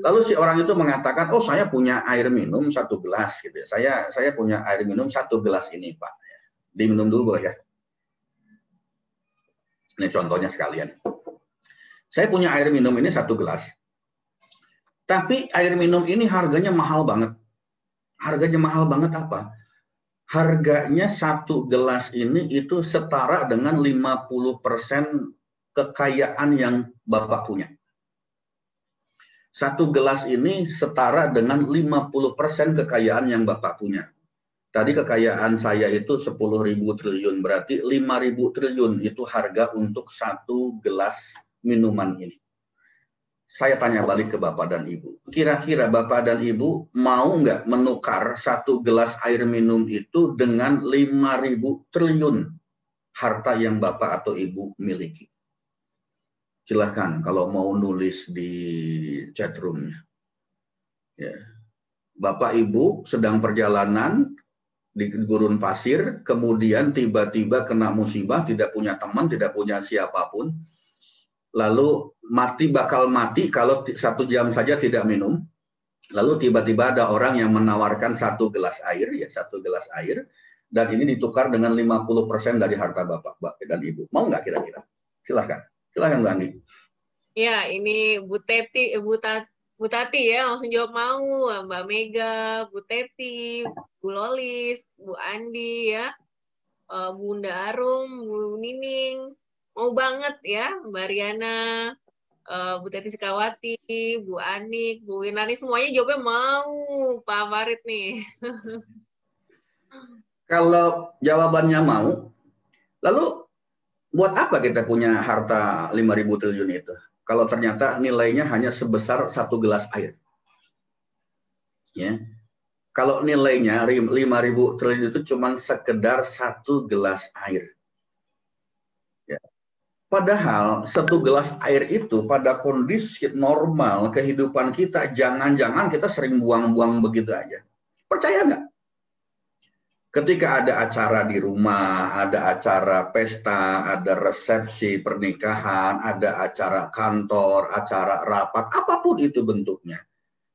Lalu si orang itu mengatakan, oh saya punya air minum 1 gelas gitu ya. Saya punya air minum 1 gelas ini Pak. Diminum dulu boleh ya. Ini contohnya sekalian. Saya punya air minum ini 1 gelas. Tapi air minum ini harganya mahal banget. Harganya mahal banget apa? Harganya 1 gelas ini itu setara dengan 50% kekayaan yang Bapak punya. 1 gelas ini setara dengan 50% kekayaan yang Bapak punya. Tadi kekayaan saya itu 10.000 triliun, berarti 5.000 triliun itu harga untuk 1 gelas minuman ini. Saya tanya balik ke Bapak dan Ibu. Kira-kira Bapak dan Ibu mau nggak menukar 1 gelas air minum itu dengan 5.000 triliun harta yang Bapak atau Ibu miliki? Silahkan kalau mau nulis di chat room-nya. Ya. Bapak Ibu sedang perjalanan di gurun pasir, kemudian tiba-tiba kena musibah, tidak punya teman, tidak punya siapapun, lalu bakal mati kalau 1 jam saja tidak minum, lalu tiba-tiba ada orang yang menawarkan 1 gelas air, ya 1 gelas air, dan ini ditukar dengan 50% dari harta Bapak dan Ibu. Mau nggak kira-kira? Silahkan. Silahkan Mbak Anggi. Ya, ini Bu Tati ya, langsung jawab mau. Mbak Mega, Bu Teti, Bu Lolis, Bu Andi ya, Bunda Arum, Bu Nining. Mau banget ya, Mbak Riana, Bu Teti Sekawati, Bu Anik, Bu Winani, semuanya jawabnya mau. Pak Farid nih. Kalau jawabannya mau, lalu buat apa kita punya harta 5.000 triliun itu? Kalau ternyata nilainya hanya sebesar 1 gelas air. Ya. Kalau nilainya 5.000 triliun itu cuma sekedar 1 gelas air. Ya. Padahal 1 gelas air itu pada kondisi normal kehidupan kita, jangan-jangan kita sering buang-buang begitu aja. Percaya nggak? Ketika ada acara di rumah, ada acara pesta, ada resepsi pernikahan, ada acara kantor, acara rapat, apapun itu bentuknya.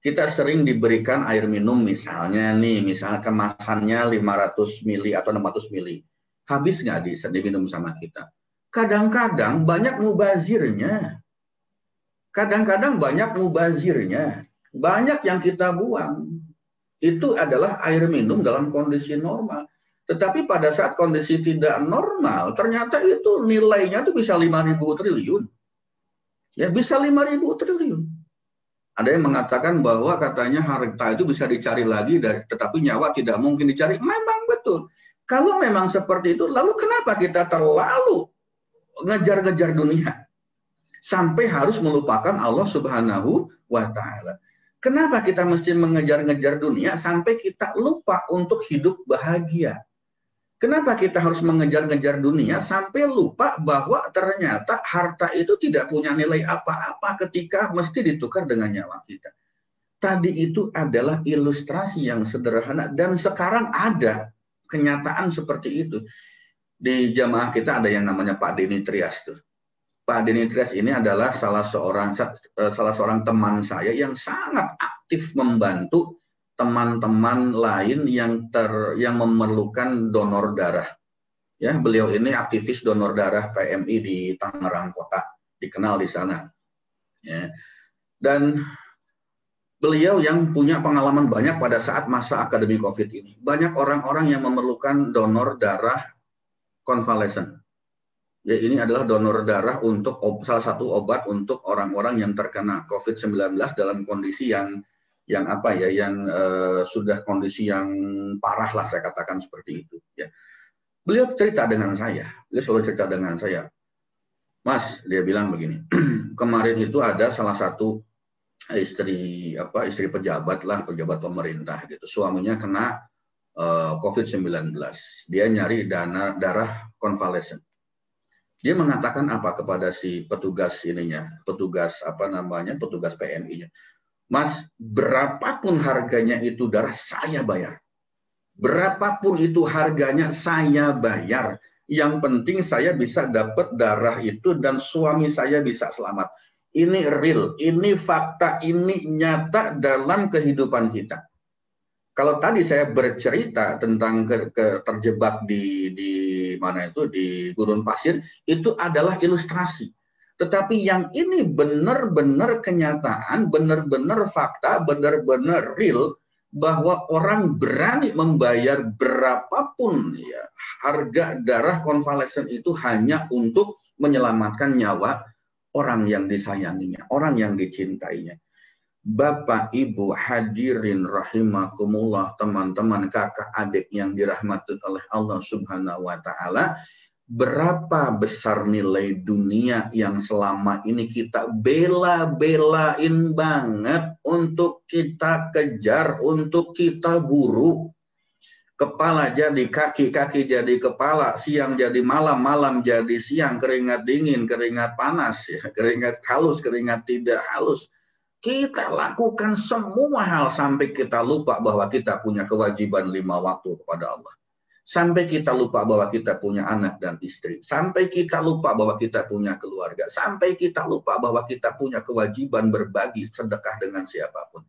Kita sering diberikan air minum misalnya kemasannya 500 mili atau 600 mili. Habis nggak diminum sama kita? Kadang-kadang banyak mubazirnya. Banyak yang kita buang. Itu adalah air minum dalam kondisi normal. Tetapi pada saat kondisi tidak normal, ternyata itu nilainya tuh bisa 5.000 triliun. Ya, bisa 5.000 triliun. Ada yang mengatakan bahwa katanya harta itu bisa dicari lagi, tetapi nyawa tidak mungkin dicari. Memang betul. Kalau memang seperti itu, lalu kenapa kita terlalu ngejar-ngejar dunia sampai harus melupakan Allah Subhanahu wa Ta'ala? Kenapa kita mesti mengejar-ngejar dunia sampai kita lupa untuk hidup bahagia? Kenapa kita harus mengejar-ngejar dunia sampai lupa bahwa ternyata harta itu tidak punya nilai apa-apa ketika mesti ditukar dengan nyawa kita? Tadi itu adalah ilustrasi yang sederhana dan sekarang ada kenyataan seperti itu. Di jamaah kita ada yang namanya Pak Denny Trias tuh. Pak Denny Trias ini adalah salah seorang teman saya yang sangat aktif membantu teman-teman lain yang memerlukan donor darah. Ya, beliau ini aktivis donor darah PMI di Tangerang Kota, dikenal di sana. Ya. Dan beliau yang punya pengalaman banyak pada saat masa akademi COVID ini. Banyak orang-orang yang memerlukan donor darah konvalesen. Ya, ini adalah donor darah untuk salah satu obat untuk orang-orang yang terkena COVID-19 dalam kondisi yang sudah kondisi yang parah lah, saya katakan seperti itu. Ya. Beliau cerita dengan saya, beliau selalu cerita dengan saya, Mas, dia bilang begini, kemarin itu ada salah satu istri pejabat pemerintah gitu, suaminya kena COVID-19, dia nyari darah konvalesen. Dia mengatakan apa kepada si petugas petugas PMI-nya? Mas, berapapun harganya itu darah saya bayar. Berapapun itu harganya saya bayar. Yang penting saya bisa dapat darah itu dan suami saya bisa selamat. Ini real, ini fakta, ini nyata dalam kehidupan kita. Kalau tadi saya bercerita tentang terjebak di gurun pasir, itu adalah ilustrasi. Tetapi yang ini benar-benar kenyataan, benar-benar fakta, benar-benar real, bahwa orang berani membayar berapapun ya harga darah konvalesen itu hanya untuk menyelamatkan nyawa orang yang disayanginya, orang yang dicintainya. Bapak, Ibu, hadirin rahimakumullah, teman-teman, kakak, adik yang dirahmati oleh Allah Subhanahu wa Ta'ala. Berapa besar nilai dunia yang selama ini kita bela-belain banget untuk kita kejar, untuk kita buru. Kepala jadi kaki, kaki jadi kepala, siang jadi malam, malam jadi siang, keringat dingin, keringat panas, ya, keringat halus, keringat tidak halus. Kita lakukan semua hal sampai kita lupa bahwa kita punya kewajiban 5 waktu kepada Allah. Sampai kita lupa bahwa kita punya anak dan istri. Sampai kita lupa bahwa kita punya keluarga. Sampai kita lupa bahwa kita punya kewajiban berbagi sedekah dengan siapapun.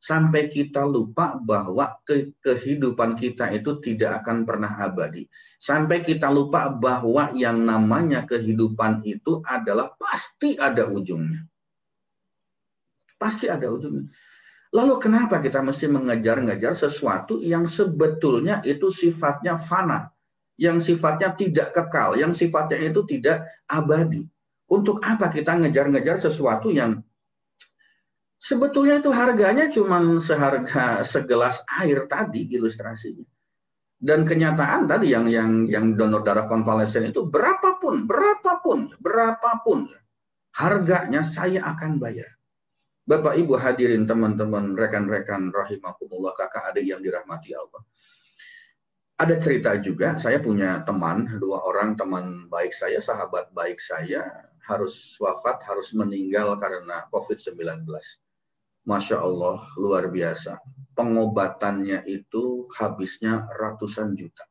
Sampai kita lupa bahwa kehidupan kita itu tidak akan pernah abadi. Sampai kita lupa bahwa yang namanya kehidupan itu adalah pasti ada ujungnya. Pasti ada ujungnya. Lalu kenapa kita mesti mengejar-ngejar sesuatu yang sebetulnya itu sifatnya fana, yang sifatnya tidak kekal, yang sifatnya itu tidak abadi? Untuk apa kita ngejar-ngejar sesuatu yang sebetulnya itu harganya cuma seharga segelas air tadi ilustrasinya. Dan kenyataan tadi yang donor darah konvalesen itu berapapun harganya saya akan bayar. Bapak, Ibu, hadirin, teman-teman, rekan-rekan rahimakumullah, kakak adik yang dirahmati Allah. Ada cerita juga, saya punya teman, 2 orang teman baik saya, sahabat baik saya, harus wafat, harus meninggal karena COVID-19. Masya Allah, luar biasa. Pengobatannya itu habisnya ratusan juta.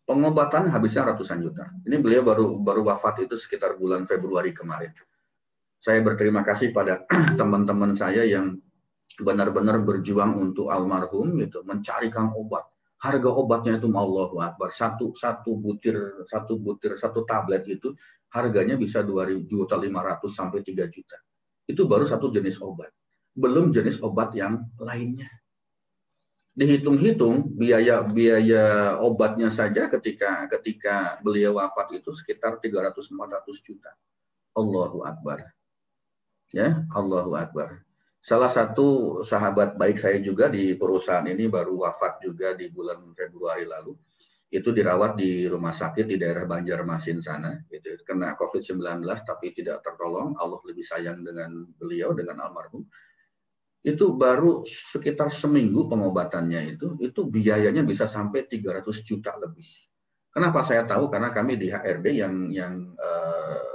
Pengobatan habisnya ratusan juta. Ini beliau baru wafat itu sekitar bulan Februari kemarin. Saya berterima kasih pada teman-teman saya yang benar-benar berjuang untuk almarhum gitu, mencarikan obat. Harga obatnya itu Allahu Akbar, satu tablet itu harganya bisa 2.500.000 sampai 3 juta. Itu baru satu jenis obat. Belum jenis obat yang lainnya. Dihitung-hitung biaya obatnya saja ketika beliau wafat itu sekitar 300-400 juta. Allahu Akbar. Ya, Allahu Akbar. Salah satu sahabat baik saya juga di perusahaan ini baru wafat juga di bulan Februari lalu. Itu dirawat di rumah sakit di daerah Banjarmasin sana, gitu. Kena COVID-19 tapi tidak tertolong. Allah lebih sayang dengan beliau, dengan almarhum. Itu baru sekitar seminggu pengobatannya itu biayanya bisa sampai 300 juta lebih. Kenapa saya tahu? Karena kami di HRD yang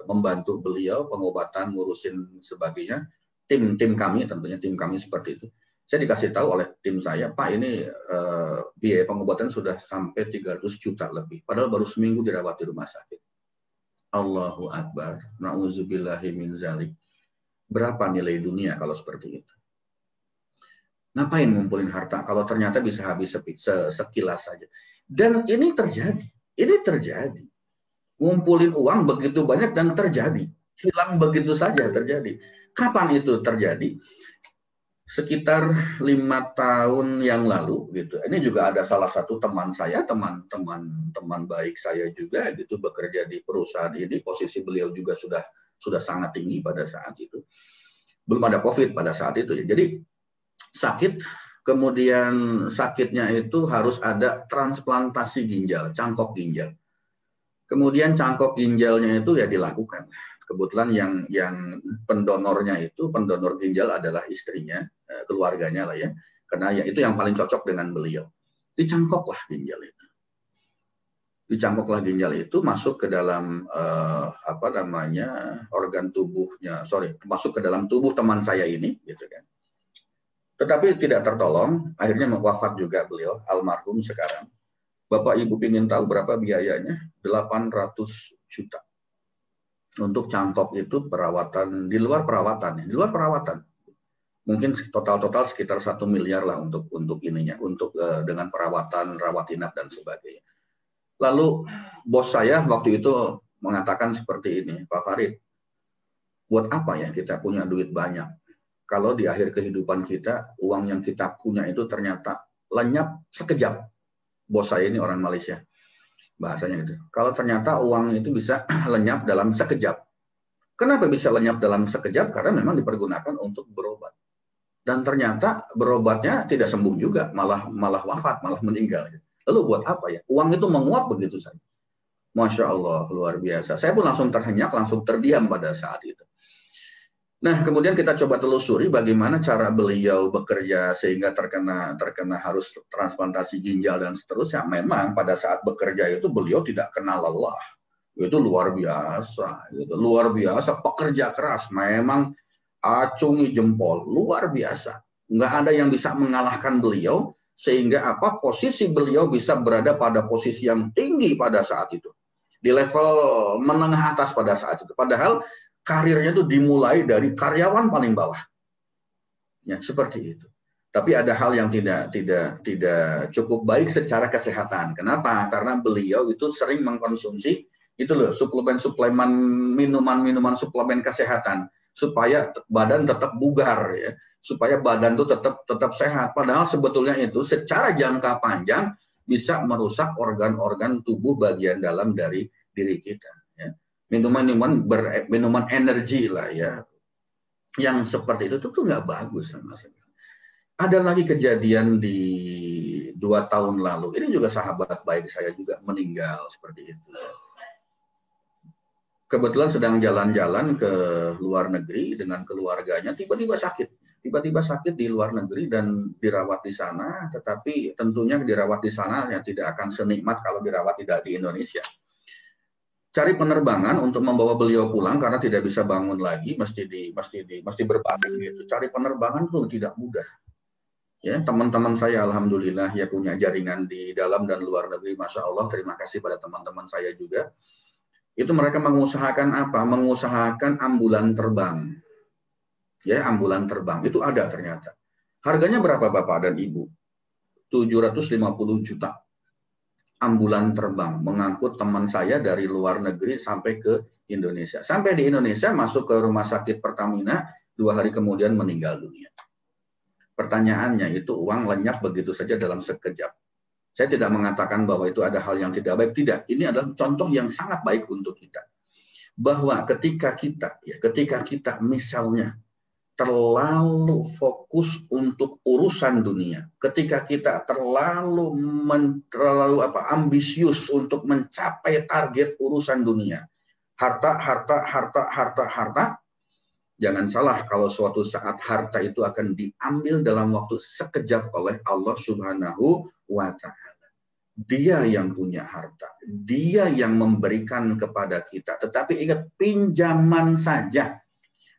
membantu beliau pengobatan, ngurusin sebagainya. Tim kami, tentunya tim kami seperti itu. Saya dikasih tahu oleh tim saya, Pak, ini biaya pengobatan sudah sampai 300 juta lebih. Padahal baru seminggu dirawat di rumah sakit. Allahu Akbar. Na'udzubillahi min zalik. Berapa nilai dunia kalau seperti itu? Ngapain ngumpulin harta kalau ternyata bisa habis sekilas saja. Dan ini terjadi. Ngumpulin uang begitu banyak dan terjadi. Hilang begitu saja terjadi. Kapan itu terjadi? Sekitar 5 tahun yang lalu gitu. Ini juga ada salah satu teman saya, teman baik saya juga gitu, bekerja di perusahaan ini. Posisi beliau juga sudah sangat tinggi pada saat itu. Belum ada COVID pada saat itu. Jadi sakit, kemudian sakitnya itu harus ada transplantasi ginjal, cangkok ginjal. Kemudian cangkok ginjalnya itu ya dilakukan. Kebetulan yang pendonornya itu, pendonor ginjal adalah istrinya, keluarganya lah ya. Karena ya itu yang paling cocok dengan beliau. Dicangkoklah ginjal itu. Dicangkoklah ginjal itu masuk ke dalam organ tubuhnya, masuk ke dalam tubuh teman saya ini, gitu kan. Tetapi tidak tertolong, akhirnya wafat juga beliau, almarhum sekarang. Bapak Ibu ingin tahu berapa biayanya? 800 juta. Untuk cangkok itu perawatan, di luar perawatan. Mungkin total sekitar 1 miliar lah untuk ininya, untuk dengan perawatan, rawat inap dan sebagainya. Lalu bos saya waktu itu mengatakan seperti ini, Pak Farid, buat apa ya kita punya duit banyak? Kalau di akhir kehidupan kita, uang yang kita punya itu ternyata lenyap sekejap. Bos saya ini orang Malaysia, bahasanya itu. Kalau ternyata uang itu bisa lenyap dalam sekejap. Kenapa bisa lenyap dalam sekejap? Karena memang dipergunakan untuk berobat. Dan ternyata berobatnya tidak sembuh juga, malah wafat, malah meninggal. Lalu buat apa ya? Uang itu menguap begitu saja. Masya Allah, luar biasa. Saya pun langsung terhenyak, langsung terdiam pada saat itu. Nah, kemudian kita coba telusuri bagaimana cara beliau bekerja sehingga terkena harus transplantasi ginjal dan seterusnya. Memang pada saat bekerja itu beliau tidak kenal lelah. Itu luar biasa, gitu. Luar biasa, pekerja keras. Memang acungi jempol, luar biasa. Nggak ada yang bisa mengalahkan beliau sehingga posisi beliau bisa berada pada posisi yang tinggi pada saat itu. Di level menengah atas pada saat itu. Padahal karirnya itu dimulai dari karyawan paling bawah, ya seperti itu. Tapi ada hal yang tidak cukup baik secara kesehatan. Kenapa? Karena beliau itu sering mengkonsumsi itu loh suplemen minuman suplemen kesehatan supaya badan tetap bugar ya, supaya badan itu tetap sehat. Padahal sebetulnya itu secara jangka panjang bisa merusak organ-organ tubuh bagian dalam dari diri kita. Ya. Minuman energi lah ya, yang seperti itu tuh nggak bagus sama sekali. Ada lagi kejadian di 2 tahun lalu, ini juga sahabat baik saya juga meninggal seperti itu. Kebetulan sedang jalan-jalan ke luar negeri dengan keluarganya, tiba-tiba sakit di luar negeri dan dirawat di sana. Tetapi tentunya dirawat di sana yang tidak akan senikmat kalau dirawat tidak di Indonesia. Cari penerbangan untuk membawa beliau pulang karena tidak bisa bangun lagi, mesti berbaring gitu. Cari penerbangan tuh tidak mudah. Ya, teman-teman saya alhamdulillah ya punya jaringan di dalam dan luar negeri, Masya Allah, terima kasih pada teman-teman saya juga. Itu mereka mengusahakan apa? Mengusahakan ambulan terbang. Ya, ambulan terbang itu ada ternyata. Harganya berapa Bapak dan Ibu? 750 juta. Ambulan terbang mengangkut teman saya dari luar negeri sampai ke Indonesia. Sampai di Indonesia masuk ke rumah sakit Pertamina, 2 hari kemudian meninggal dunia. Pertanyaannya itu uang lenyap begitu saja dalam sekejap. Saya tidak mengatakan bahwa itu ada hal yang tidak baik, tidak. Ini adalah contoh yang sangat baik untuk kita. Bahwa ketika kita misalnya terlalu fokus untuk urusan dunia, ketika kita terlalu ambisius untuk mencapai target urusan dunia, harta, jangan salah kalau suatu saat harta itu akan diambil dalam waktu sekejap oleh Allah Subhanahu wa Ta'ala. Dia yang punya harta, dia yang memberikan kepada kita. Tetapi ingat, pinjaman saja.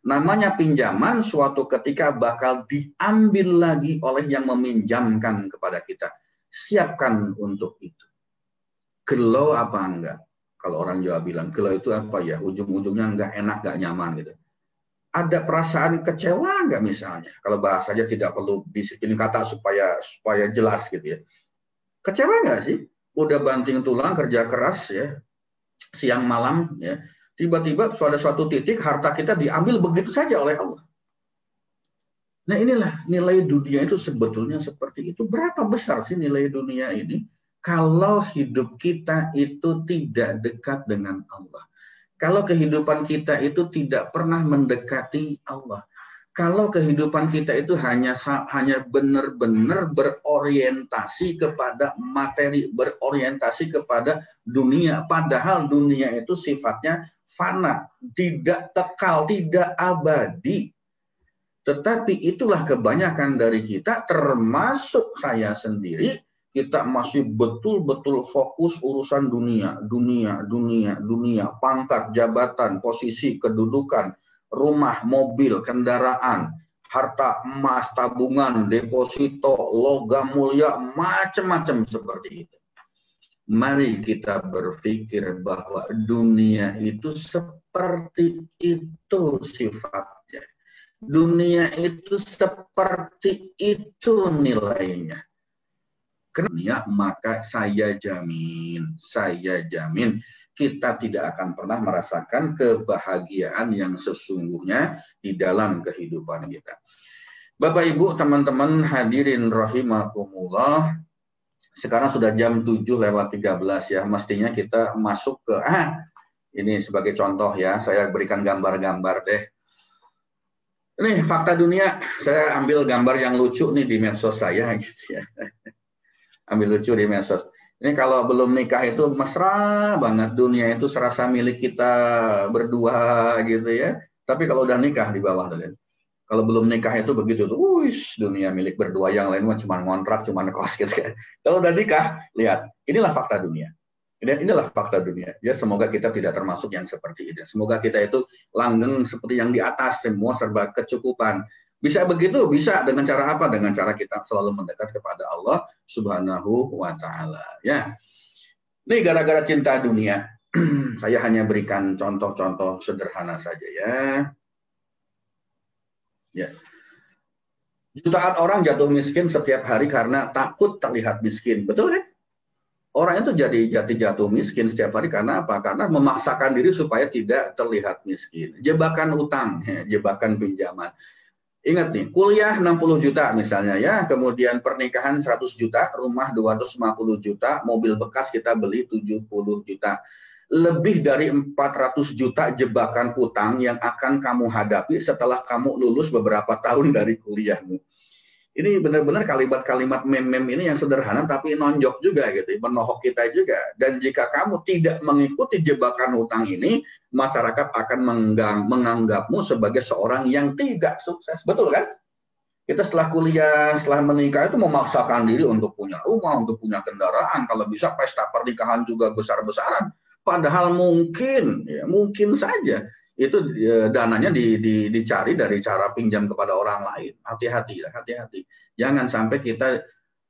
Namanya pinjaman, suatu ketika bakal diambil lagi oleh yang meminjamkan kepada kita. Siapkan untuk itu. Gelau apa enggak? Kalau orang Jawa bilang, gelau itu apa ya? Ujung-ujungnya enggak enak, enggak nyaman gitu. Ada perasaan kecewa enggak misalnya? Kalau bahasanya tidak perlu disiplin kata supaya jelas gitu ya. Kecewa enggak sih? Udah banting tulang, kerja keras ya, siang malam ya. Tiba-tiba pada suatu titik harta kita diambil begitu saja oleh Allah. Nah inilah nilai dunia itu sebetulnya seperti itu. Berapa besar sih nilai dunia ini? Kalau hidup kita itu tidak dekat dengan Allah. Kalau kehidupan kita itu tidak pernah mendekati Allah. Kalau kehidupan kita itu hanya benar-benar berorientasi kepada materi, berorientasi kepada dunia, padahal dunia itu sifatnya fana, tidak kekal, tidak abadi. Tetapi itulah kebanyakan dari kita, termasuk saya sendiri, kita masih betul-betul fokus urusan dunia, pangkat, jabatan, posisi, kedudukan, rumah, mobil, kendaraan, harta emas, tabungan, deposito, logam mulia, macam-macam seperti itu. Mari kita berpikir bahwa dunia itu seperti itu sifatnya. Dunia itu seperti itu nilainya. Karena maka saya jamin kita tidak akan pernah merasakan kebahagiaan yang sesungguhnya di dalam kehidupan kita. Bapak Ibu, teman-teman hadirin rahimakumullah, sekarang sudah jam 7:13 ya, mestinya kita masuk ke ini sebagai contoh ya, saya berikan gambar-gambar deh. Ini fakta dunia, saya ambil gambar yang lucu nih di medsos saya gitu ya. Ambil lucu di medsos. Ini kalau belum nikah itu mesra banget, dunia itu serasa milik kita berdua gitu ya. Tapi kalau udah nikah di bawah tuh. Kalau belum nikah itu begitu tuh, dunia milik berdua, yang lain cuma ngontrak, cuma kos gitu ya. Kalau udah nikah, lihat, inilah fakta dunia. Dan inilah fakta dunia. Ya, semoga kita tidak termasuk yang seperti ini. Semoga kita itu langgeng seperti yang di atas, semua serba kecukupan. Bisa begitu? Bisa. Dengan cara apa? Dengan cara kita selalu mendekat kepada Allah Subhanahu wa Ta'ala. Ya. Ini gara-gara cinta dunia. Saya hanya berikan contoh-contoh sederhana saja ya. Ya. Jutaan orang jatuh miskin setiap hari karena takut terlihat miskin. Betul kan? Orang itu jatuh miskin setiap hari karena apa? Karena memaksakan diri supaya tidak terlihat miskin. Jebakan utang, jebakan pinjaman. Ingat nih, kuliah 60 juta misalnya ya, kemudian pernikahan 100 juta, rumah 250 juta, mobil bekas kita beli 70 juta. Lebih dari 400 juta jebakan utang yang akan kamu hadapi setelah kamu lulus beberapa tahun dari kuliahmu. Ini benar-benar kalimat-kalimat meme-meme ini yang sederhana tapi nonjok juga gitu, menohok kita juga. Dan jika kamu tidak mengikuti jebakan hutang ini, masyarakat akan menganggapmu sebagai seorang yang tidak sukses. Betul kan? Kita setelah kuliah, setelah menikah itu memaksakan diri untuk punya rumah, untuk punya kendaraan, kalau bisa pesta pernikahan juga besar-besaran. Padahal mungkin, ya mungkin saja itu dananya dicari dari cara pinjam kepada orang lain. Hati-hati, hati-hati. Jangan sampai kita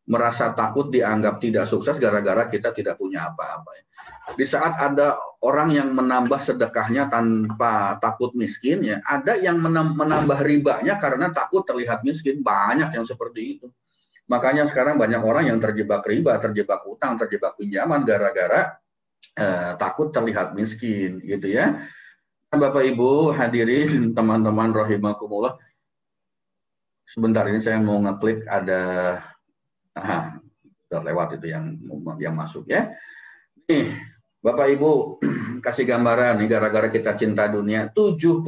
merasa takut dianggap tidak sukses gara-gara kita tidak punya apa-apa. Di saat ada orang yang menambah sedekahnya tanpa takut miskin, ya ada yang menambah ribanya karena takut terlihat miskin. Banyak yang seperti itu. Makanya sekarang banyak orang yang terjebak riba, terjebak utang, terjebak pinjaman gara-gara takut terlihat miskin, gitu ya. Bapak Ibu hadirin teman-teman rahimakumullah, sebentar ini saya mau ngeklik ada udah lewat itu yang masuk ya. Nih Bapak Ibu kasih gambaran nih, gara-gara kita cinta dunia 70%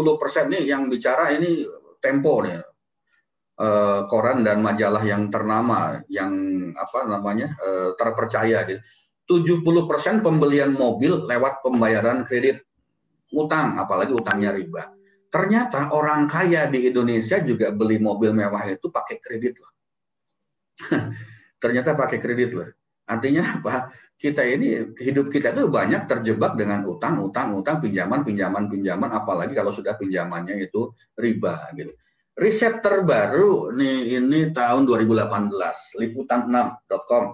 nih yang bicara ini Tempo nih, koran dan majalah yang ternama, yang terpercaya gitu. 70% pembelian mobil lewat pembayaran kredit utang, apalagi utangnya riba. Ternyata orang kaya di Indonesia juga beli mobil mewah itu pakai kredit loh. Ternyata pakai kredit loh. Artinya apa? Kita ini, hidup kita itu banyak terjebak dengan utang, pinjaman, apalagi kalau sudah pinjamannya itu riba gitu. Riset terbaru nih, ini tahun 2018, liputan6.com.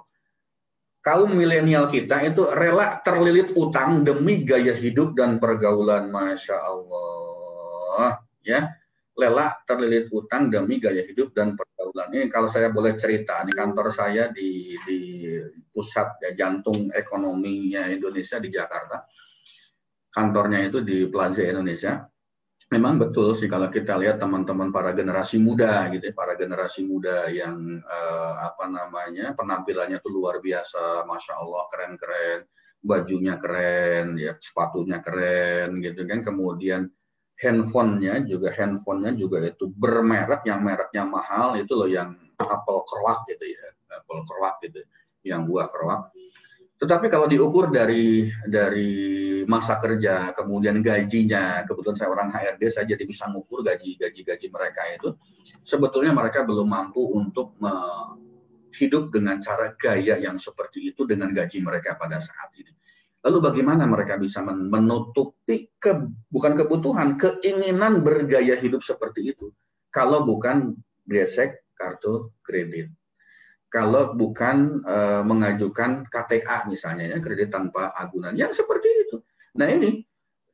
Kaum milenial kita itu rela terlilit utang demi gaya hidup dan pergaulan. Masya Allah, ya, rela terlilit utang demi gaya hidup dan pergaulan. Ini kalau saya boleh cerita, di kantor saya di pusat jantung ekonominya Indonesia di Jakarta. Kantornya itu di Plaza Indonesia. Memang betul sih kalau kita lihat teman-teman para generasi muda gitu ya, para generasi muda yang penampilannya tuh luar biasa, masya Allah, keren-keren, bajunya keren, ya sepatunya keren gitu kan. Kemudian handphonenya juga itu bermerek, yang mereknya mahal itu loh, yang Apple keruak gitu ya, Apple keruak gitu, yang buah keruak. Tetapi kalau diukur dari masa kerja, kemudian gajinya, kebetulan saya orang HRD, saya jadi bisa mengukur gaji mereka itu, sebetulnya mereka belum mampu untuk hidup dengan cara gaya yang seperti itu dengan gaji mereka pada saat ini. Lalu bagaimana mereka bisa menutupi bukan kebutuhan, keinginan bergaya hidup seperti itu, kalau bukan gesek kartu kredit? Kalau bukan mengajukan KTA misalnya, ya, kredit tanpa agunan, yang seperti itu. Nah ini,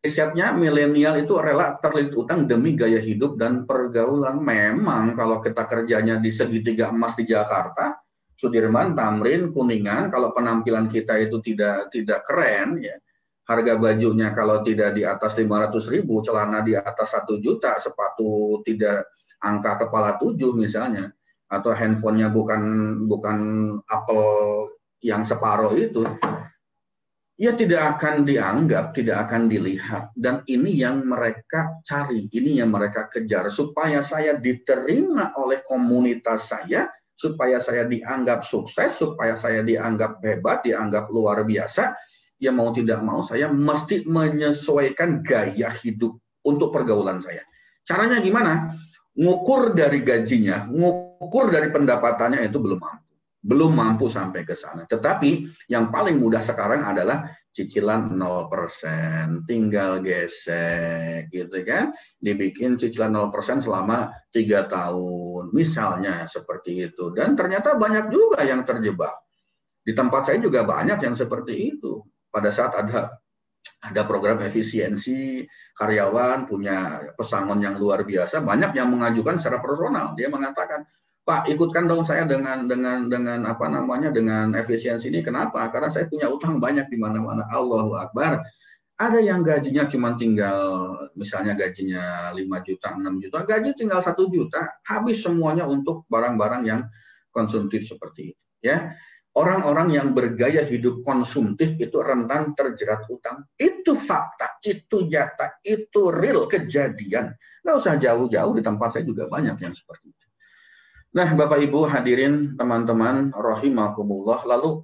risetnya milenial itu rela terlilit utang demi gaya hidup dan pergaulan. Memang kalau kita kerjanya di segitiga emas di Jakarta, Sudirman, Tamrin, Kuningan, kalau penampilan kita itu tidak keren, ya, harga bajunya kalau tidak di atas 500.000, celana di atas 1 juta, sepatu tidak angka kepala 7 misalnya, atau handphonenya bukan Apple yang separuh itu, ya tidak akan dianggap, tidak akan dilihat. Dan ini yang mereka cari, ini yang mereka kejar, supaya saya diterima oleh komunitas saya, supaya saya dianggap sukses, supaya saya dianggap hebat, dianggap luar biasa. Ya mau tidak mau saya mesti menyesuaikan gaya hidup untuk pergaulan saya. Caranya gimana? Ngukur dari gajinya, ngukur dari pendapatannya itu belum mampu sampai ke sana. Tetapi yang paling mudah sekarang adalah cicilan 0%, tinggal gesek gitu kan, dibikin cicilan 0% selama 3 tahun misalnya, seperti itu. Dan ternyata banyak juga yang terjebak. Di tempat saya juga banyak yang seperti itu. Pada saat ada program efisiensi, karyawan punya pesangon yang luar biasa, banyak yang mengajukan secara personal. Dia mengatakan, Pak, ikutkan dong saya dengan efisiensi ini. Kenapa? Karena saya punya utang banyak di mana-mana. Allahu Akbar. Ada yang gajinya cuma tinggal, misalnya gajinya 5 juta, 6 juta, gaji tinggal 1 juta, habis semuanya untuk barang-barang yang konsumtif seperti itu. Ya. Orang-orang yang bergaya hidup konsumtif itu rentan terjerat utang. Itu fakta, itu nyata, itu real kejadian. Nggak usah jauh-jauh, di tempat saya juga banyak yang seperti itu. Nah, Bapak Ibu hadirin teman-teman rahimakumullah, lalu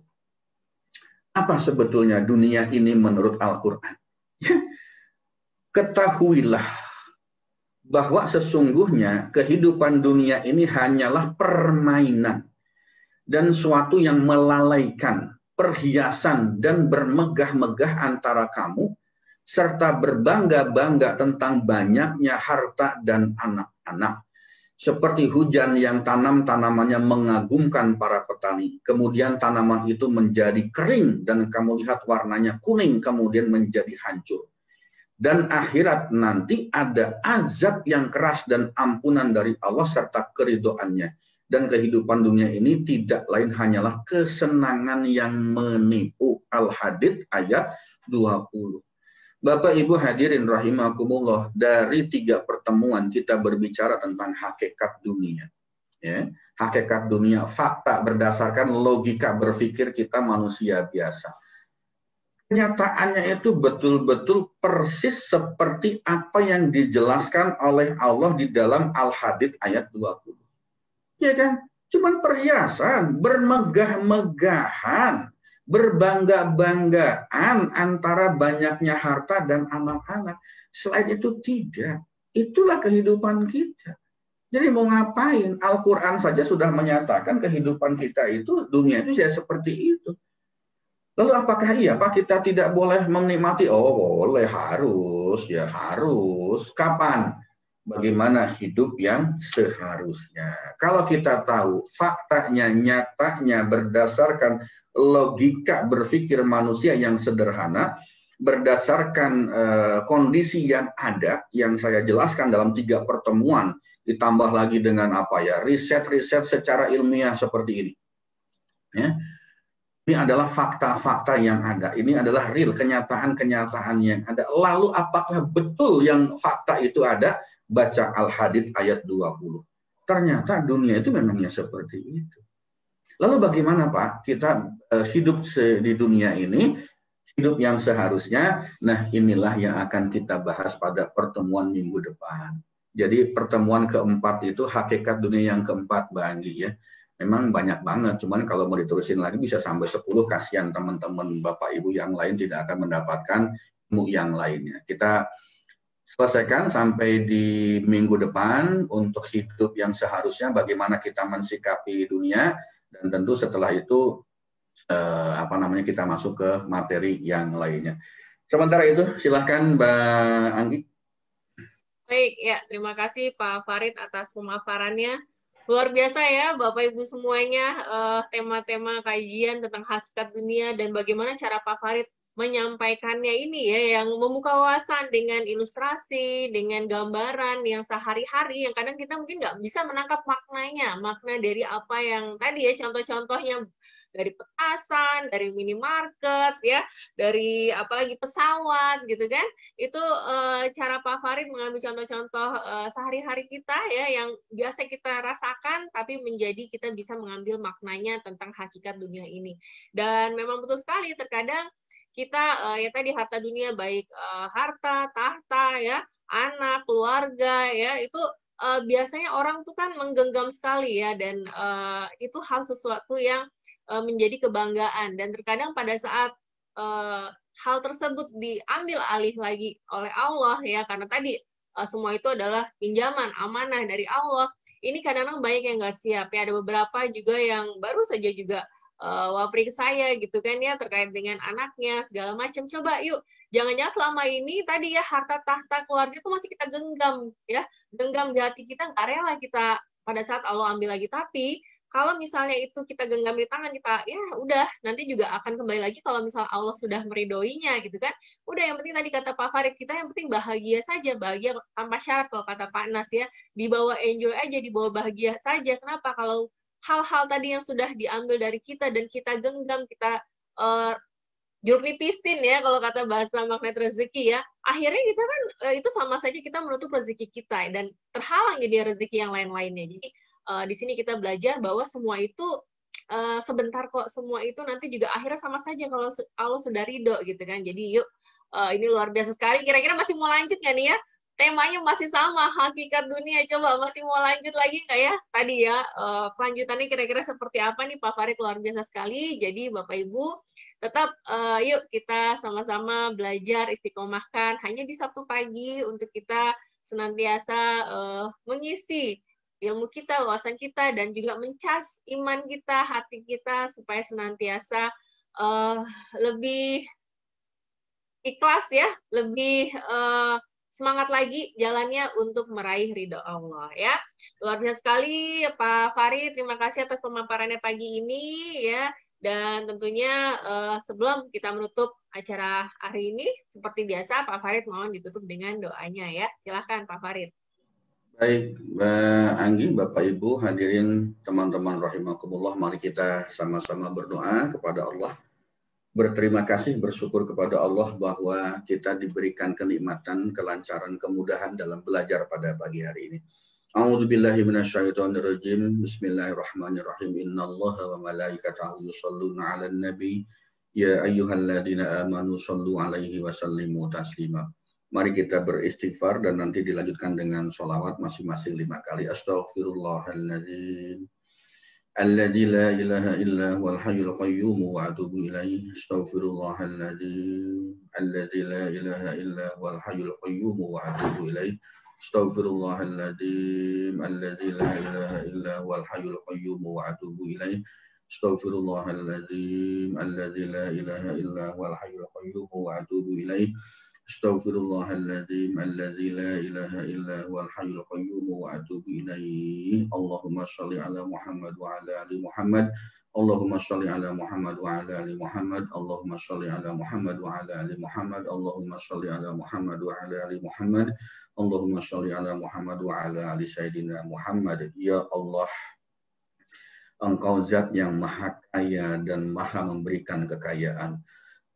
apa sebetulnya dunia ini menurut Al-Quran? Ketahuilah bahwa sesungguhnya kehidupan dunia ini hanyalah permainan dan suatu yang melalaikan, perhiasan dan bermegah-megah antara kamu, serta berbangga-bangga tentang banyaknya harta dan anak-anak. Seperti hujan yang tanamannya mengagumkan para petani, kemudian tanaman itu menjadi kering dan kamu lihat warnanya kuning, kemudian menjadi hancur. Dan akhirat nanti ada azab yang keras dan ampunan dari Allah serta keridhoannya. Dan kehidupan dunia ini tidak lain hanyalah kesenangan yang menipu. Al-Hadid ayat 20. Bapak Ibu hadirin rahimakumullah, dari 3 pertemuan kita berbicara tentang hakikat dunia. Ya, hakikat dunia, fakta berdasarkan logika berpikir kita manusia biasa. kenyataannya itu betul-betul persis seperti apa yang dijelaskan oleh Allah di dalam Al-Hadid ayat 20. Ya kan? Cuman perhiasan, bermegah-megahan, berbangga-banggaan antara banyaknya harta dan anak-anak. Selain itu tidak. Itulah kehidupan kita. Jadi mau ngapain? Al-Quran saja sudah menyatakan kehidupan kita itu, dunia itu ya seperti itu. Lalu apakah iya Pak kita tidak boleh menikmati? Oh boleh, harus, ya harus. Kapan? Bagaimana hidup yang seharusnya. Kalau kita tahu faktanya, nyatanya berdasarkan logika berpikir manusia yang sederhana, berdasarkan kondisi yang ada, yang saya jelaskan dalam 3 pertemuan, ditambah lagi dengan apa ya, riset-riset secara ilmiah seperti ini. Ya. Ini adalah fakta-fakta yang ada. Ini adalah real, kenyataan-kenyataan yang ada. Lalu apakah betul yang fakta itu ada? Baca Al-Hadid ayat 20. Ternyata dunia itu memangnya seperti itu. Lalu bagaimana Pak kita hidup di dunia ini, hidup yang seharusnya? Nah inilah yang akan kita bahas pada pertemuan minggu depan. Jadi pertemuan keempat itu hakikat dunia yang keempat Mbak Anggi ya. Memang banyak banget, cuman kalau mau diterusin lagi bisa sampai 10, kasihan teman-teman Bapak Ibu yang lain tidak akan mendapatkan ilmu yang lainnya. Kita selesaikan sampai di minggu depan untuk hidup yang seharusnya, bagaimana kita mensikapi dunia, dan tentu setelah itu kita masuk ke materi yang lainnya. Sementara itu silahkan Mbak Anggi. Baik, ya terima kasih Pak Farid atas pemaparannya. Luar biasa ya Bapak Ibu semuanya, tema-tema kajian tentang hakikat dunia dan bagaimana cara Pak Farid menyampaikannya ini ya, yang membuka wawasan dengan ilustrasi, dengan gambaran yang sehari-hari, yang kadang kita mungkin nggak bisa menangkap maknanya, makna dari apa yang tadi ya, contoh-contohnya dari petasan, dari minimarket, ya, dari apalagi pesawat, gitu kan? Itu cara Pak Farid mengambil contoh-contoh sehari-hari kita ya, yang biasa kita rasakan, tapi menjadi kita bisa mengambil maknanya tentang hakikat dunia ini. Dan memang betul sekali, terkadang kita ya tadi harta dunia, baik harta, tahta, ya, anak, keluarga, ya, itu biasanya orang tuh kan menggenggam sekali ya, dan itu hal sesuatu yang menjadi kebanggaan, dan terkadang pada saat hal tersebut diambil alih lagi oleh Allah ya, karena tadi semua itu adalah pinjaman, amanah dari Allah. Ini kadang-kadang banyak yang nggak siap ya, ada beberapa juga yang baru saja juga wapri saya gitu kan ya, terkait dengan anaknya segala macam. Coba yuk, jangan-jangan selama ini tadi ya harta tahta keluarga itu masih kita genggam ya, genggam di hati kita, nggak rela kita pada saat Allah ambil lagi. Tapi kalau misalnya itu kita genggam di tangan kita, ya udah, nanti juga akan kembali lagi kalau misalnya Allah sudah meridhoinya gitu kan. Udah, yang penting tadi kata Pak Farid, kita yang penting bahagia saja, bahagia tanpa syarat kalau kata Pak Nas ya, dibawa enjoy aja, dibawa bahagia saja. Kenapa? Kalau hal-hal tadi yang sudah diambil dari kita dan kita genggam, kita jeruk nipisin ya kalau kata bahasa magnet rezeki ya, akhirnya kita kan itu sama saja kita menutup rezeki kita dan terhalang jadi rezeki yang lain-lainnya. Jadi di sini kita belajar bahwa semua itu sebentar kok, semua itu nanti juga akhirnya sama saja kalau Allah sudah ridho gitu kan. Jadi yuk, ini luar biasa sekali. Kira-kira masih mau lanjut nggak nih ya? Temanya masih sama, hakikat dunia. Coba masih mau lanjut lagi nggak ya? Tadi ya, kelanjutannya kira-kira seperti apa nih Pak Farid, luar biasa sekali. Jadi Bapak Ibu, tetap yuk kita sama-sama belajar, istiqomahkan hanya di Sabtu pagi untuk kita senantiasa mengisi ilmu kita, wawasan kita, dan juga mencas iman kita, hati kita, supaya senantiasa lebih ikhlas ya, lebih semangat lagi jalannya untuk meraih ridho Allah ya. Luar biasa sekali Pak Farid, terima kasih atas pemaparannya pagi ini ya. Dan tentunya sebelum kita menutup acara hari ini, seperti biasa Pak Farid mohon ditutup dengan doanya ya. Silahkan Pak Farid. Baik, Mbak Anggi, Bapak Ibu, hadirin teman-teman rahimakumullah, mari kita sama-sama berdoa kepada Allah. Berterima kasih, bersyukur kepada Allah bahwa kita diberikan kenikmatan, kelancaran, kemudahan dalam belajar pada pagi hari ini. A'udzubillahi minasyaitonirrajim. Bismillahirrahmanirrahim. Innallaha wa malaikatahu yusholluna 'alan nabi. Ya ayyuhalladzina amanu shallu alaihi wa sallimu taslima. Mari kita beristighfar dan nanti dilanjutkan dengan sholawat masing-masing 5 kali. Astaghfirullahaladzim. Alladzi la ilaha illa huwal hayyul qayyum wa atubu ilaihi. Astaghfirullahaladzim. Alladzi la ilaha illa huwal hayyul qayyum wa atubu ilaihi. Astaghfirullahaladzim. Alladzi la ilaha illa huwal hayyul qayyum wa atubu ilaihi. Astaghfirullahaladzim. Alladzi la ilaha illa huwal hayyul qayyum wa atubu ilaihi. Astaghfirullahaladzim. Alladzi la ilaha illa huwal hayyul qayyum wa atubu ilaihi. Allahumma shalli ala Muhammad wa ala ali Muhammad. Allahumma shalli ala Muhammad wa ala ali Muhammad. Allahumma shalli ala Muhammad wa ala ali Muhammad. Allahumma shalli ala Muhammad wa ala ali Muhammad. Allahumma shalli ala Muhammad wa ala ali Sayyidina Muhammad. Ya Allah, Engkau zat yang maha kaya dan maha memberikan kekayaan.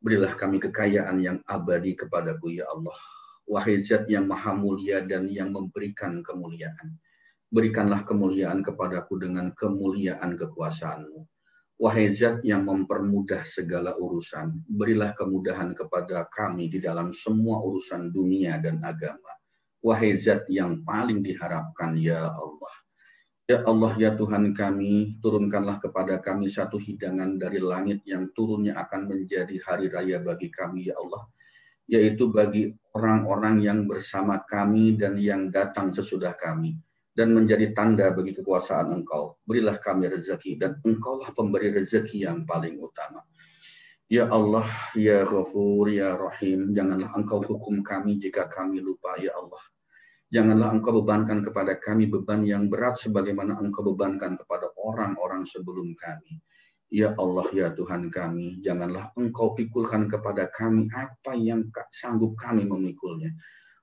Berilah kami kekayaan yang abadi kepadaku, ya Allah. Wahai zat yang maha mulia dan yang memberikan kemuliaan. Berikanlah kemuliaan kepadaku dengan kemuliaan kekuasaan-Mu. Wahai zat yang mempermudah segala urusan. Berilah kemudahan kepada kami di dalam semua urusan dunia dan agama. Wahai zat yang paling diharapkan, ya Allah. Ya Allah, ya Tuhan kami, turunkanlah kepada kami satu hidangan dari langit yang turunnya akan menjadi hari raya bagi kami, ya Allah. Yaitu bagi orang-orang yang bersama kami dan yang datang sesudah kami. Dan menjadi tanda bagi kekuasaan Engkau. Berilah kami rezeki dan Engkaulah pemberi rezeki yang paling utama. Ya Allah, ya Ghafur, ya Rahim, janganlah Engkau hukum kami jika kami lupa, ya Allah. Janganlah Engkau bebankan kepada kami beban yang berat sebagaimana Engkau bebankan kepada orang-orang sebelum kami. Ya Allah, ya Tuhan kami, janganlah Engkau pikulkan kepada kami apa yang sanggup kami memikulnya.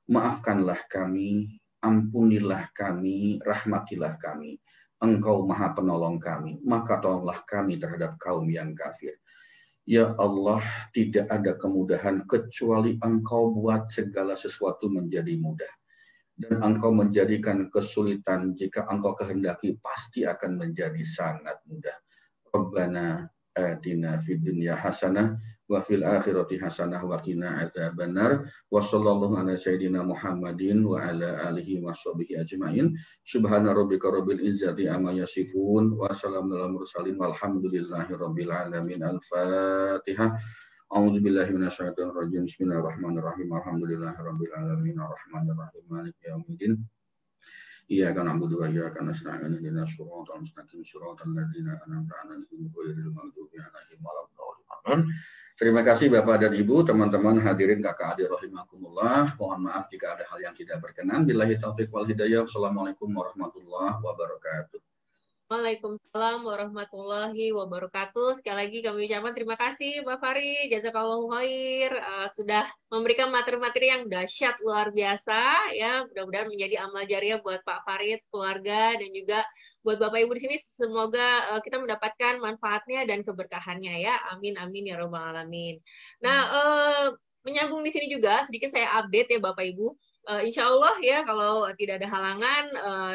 Maafkanlah kami, ampunilah kami, rahmatilah kami. Engkau Maha Penolong kami, maka tolonglah kami terhadap kaum yang kafir. Ya Allah, tidak ada kemudahan kecuali Engkau buat segala sesuatu menjadi mudah. Dan Engkau menjadikan kesulitan jika Engkau kehendaki pasti akan menjadi sangat mudah. Rabbana atina fid dunya hasanah wa fil akhirati hasanah wa qina adzabannar. Wa sallallahu ala sayyidina Muhammadin wa ala alihi washabihi ajmain. Subhana rabbika rabbil izzati amma yasifun wa salamun alal mursalin walhamdulillahi rabbil alamin. Al-Fatihah. A'udzu billahi minasyaitonir rajim. Bismillahirrahmanirrahim. Alhamdulillahirabbil alamin arrahmanirrahim maliki yaumiddin. Iyyaka na'budu wa iyyaka nasta'in ihdinas siratal mustaqim siratal ladzina an'amta 'alaihim ghairil maghdubi 'alaihim waladdallin. Terima kasih Bapak dan Ibu, teman-teman hadirin kakak adik rahimakumullah. Mohon maaf jika ada hal yang tidak berkenan. Billahi taufik wal hidayah. Assalamualaikum warahmatullahi wabarakatuh. Waalaikumsalam warahmatullahi wabarakatuh. Sekali lagi kami ucapkan terima kasih Pak Farid, jazakallahu khair, sudah memberikan materi-materi yang dahsyat luar biasa ya. Mudah-mudahan menjadi amal jariah buat Pak Farid, keluarga dan juga buat Bapak Ibu di sini. Semoga kita mendapatkan manfaatnya dan keberkahannya ya. Amin amin ya robbal alamin. Nah, menyambung di sini juga sedikit saya update ya Bapak Ibu. Insya Allah ya, kalau tidak ada halangan,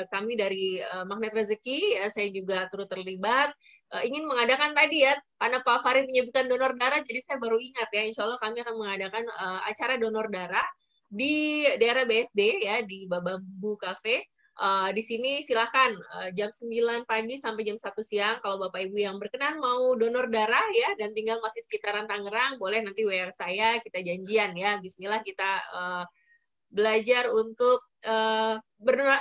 kami dari Magnet Rezeki, saya juga turut terlibat, ingin mengadakan tadi ya, karena Pak Farid menyebutkan donor darah, jadi saya baru ingat ya, insya Allah kami akan mengadakan acara donor darah di daerah BSD ya, di Babambu Cafe. Di sini silakan jam 9 pagi sampai jam 1 siang, kalau Bapak Ibu yang berkenan mau donor darah ya, dan tinggal masih sekitaran Tangerang, boleh nanti WA saya, kita janjian ya, bismillah kita belajar untuk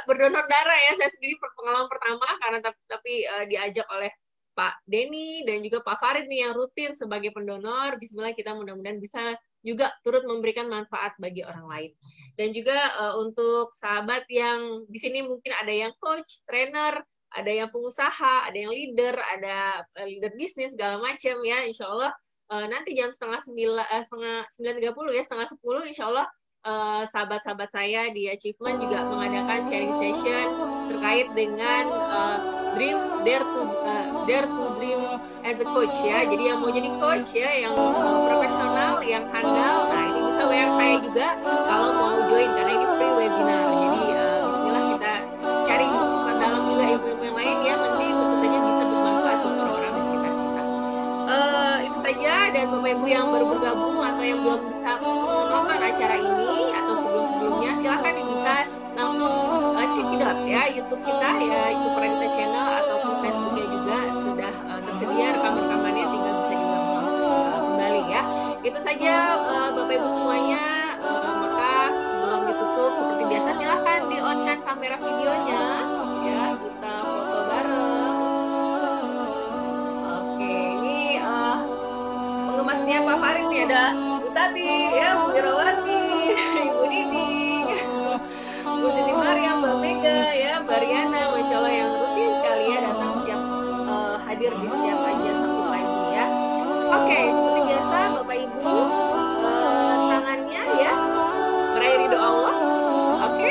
berdonor darah ya. Saya sendiri pengalaman pertama karena tapi diajak oleh Pak Denny dan juga Pak Farid nih yang rutin sebagai pendonor. Bismillah kita mudah-mudahan bisa juga turut memberikan manfaat bagi orang lain. Dan juga untuk sahabat yang di sini mungkin ada yang coach, trainer, ada yang pengusaha, ada yang leader, ada leader bisnis segala macam ya. Insya Allah nanti jam setengah 9.30 ya, setengah 10 insya Allah sahabat-sahabat saya di Achievement juga mengadakan sharing session terkait dengan dare to dream as a coach ya. Jadi yang mau jadi coach ya, yang profesional, yang handal, nah ini bisa WA saya juga kalau mau join karena ini free webinar. Jadi bismillah kita cari dalam juga ilmu-ilmu yang lain ya, nanti tentu saja bisa bermanfaat buat orang-orang di sekitar kita. Itu saja saja, dan Bapak Ibu yang baru bergabung atau yang belum bisa menonton acara ini atau sebelum-sebelumnya, silakan bisa langsung check it out ya YouTube kita ya, YouTube Pradita Channel ataupun Facebooknya juga sudah tersedia rekaman-rekamannya, tinggal bisa diulang kembali ya. Itu saja Bapak Ibu semuanya. Maka sebelum ditutup seperti biasa, silahkan di-on-kan kamera videonya ya, kita foto bareng. Oke, ini pengemasnya Pak Farid nih, ada Bu Tati ya, Bu Wirawati, Ibu Didi, Bu Didi Mariam, Mbak Mega ya, Mbak Riana, Masya Allah yang rutin sekali ya datang setiap hadir di setiap kajian Sabtu pagi ya. Oke, seperti biasa Bapak Ibu, tangannya ya meraih ridho Allah. Oke,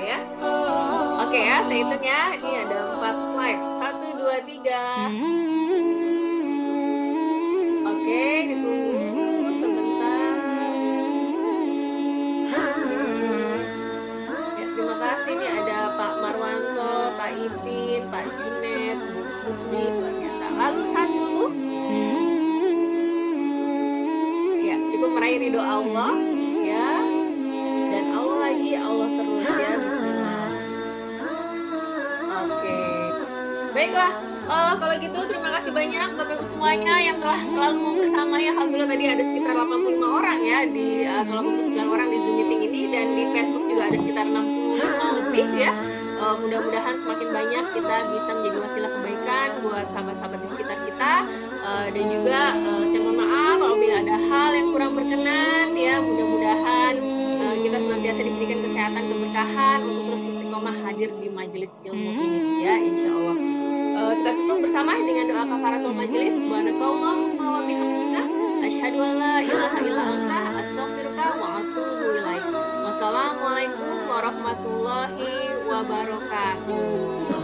ya. Oke ya, saya hitung ya. Ini ada 4 slide. 1, 2, 3. Oke, ditunggu sebentar. Ya, terima kasih. Ini ada Pak Marwanto, Pak Ipin, Pak Junet, Bu Putri, luar biasa. Lalu 1. Ya, cukup meraih ridho Allah ya. Dan Allah lagi, Allah terus ya. Oke. Baiklah. Kalau gitu terima kasih banyak Bapak Ibu semuanya yang telah selalu mau bersama ya. Alhamdulillah tadi ada sekitar 85 orang ya di 89 orang di Zoom meeting ini, dan di Facebook juga ada sekitar 65 lebih ya. Mudah-mudahan semakin banyak kita bisa menjadi wasilah kebaikan buat sahabat-sahabat di sekitar kita, dan juga saya mohon maaf apabila ada hal yang kurang berkenan ya. Mudah-mudahan kita senantiasa diberikan kesehatan, keberkahan untuk terus istiqomah hadir di majelis ilmu ini ya, insya Allah. Kita tutup bersama dengan doa kafaratul majelis. Subhanakallahumma wa bihamdika asyhadu an la ilaha illa anta astaghfiruka wa atubu ilaik. Wassalamualaikum warahmatullahi wabarakatuh.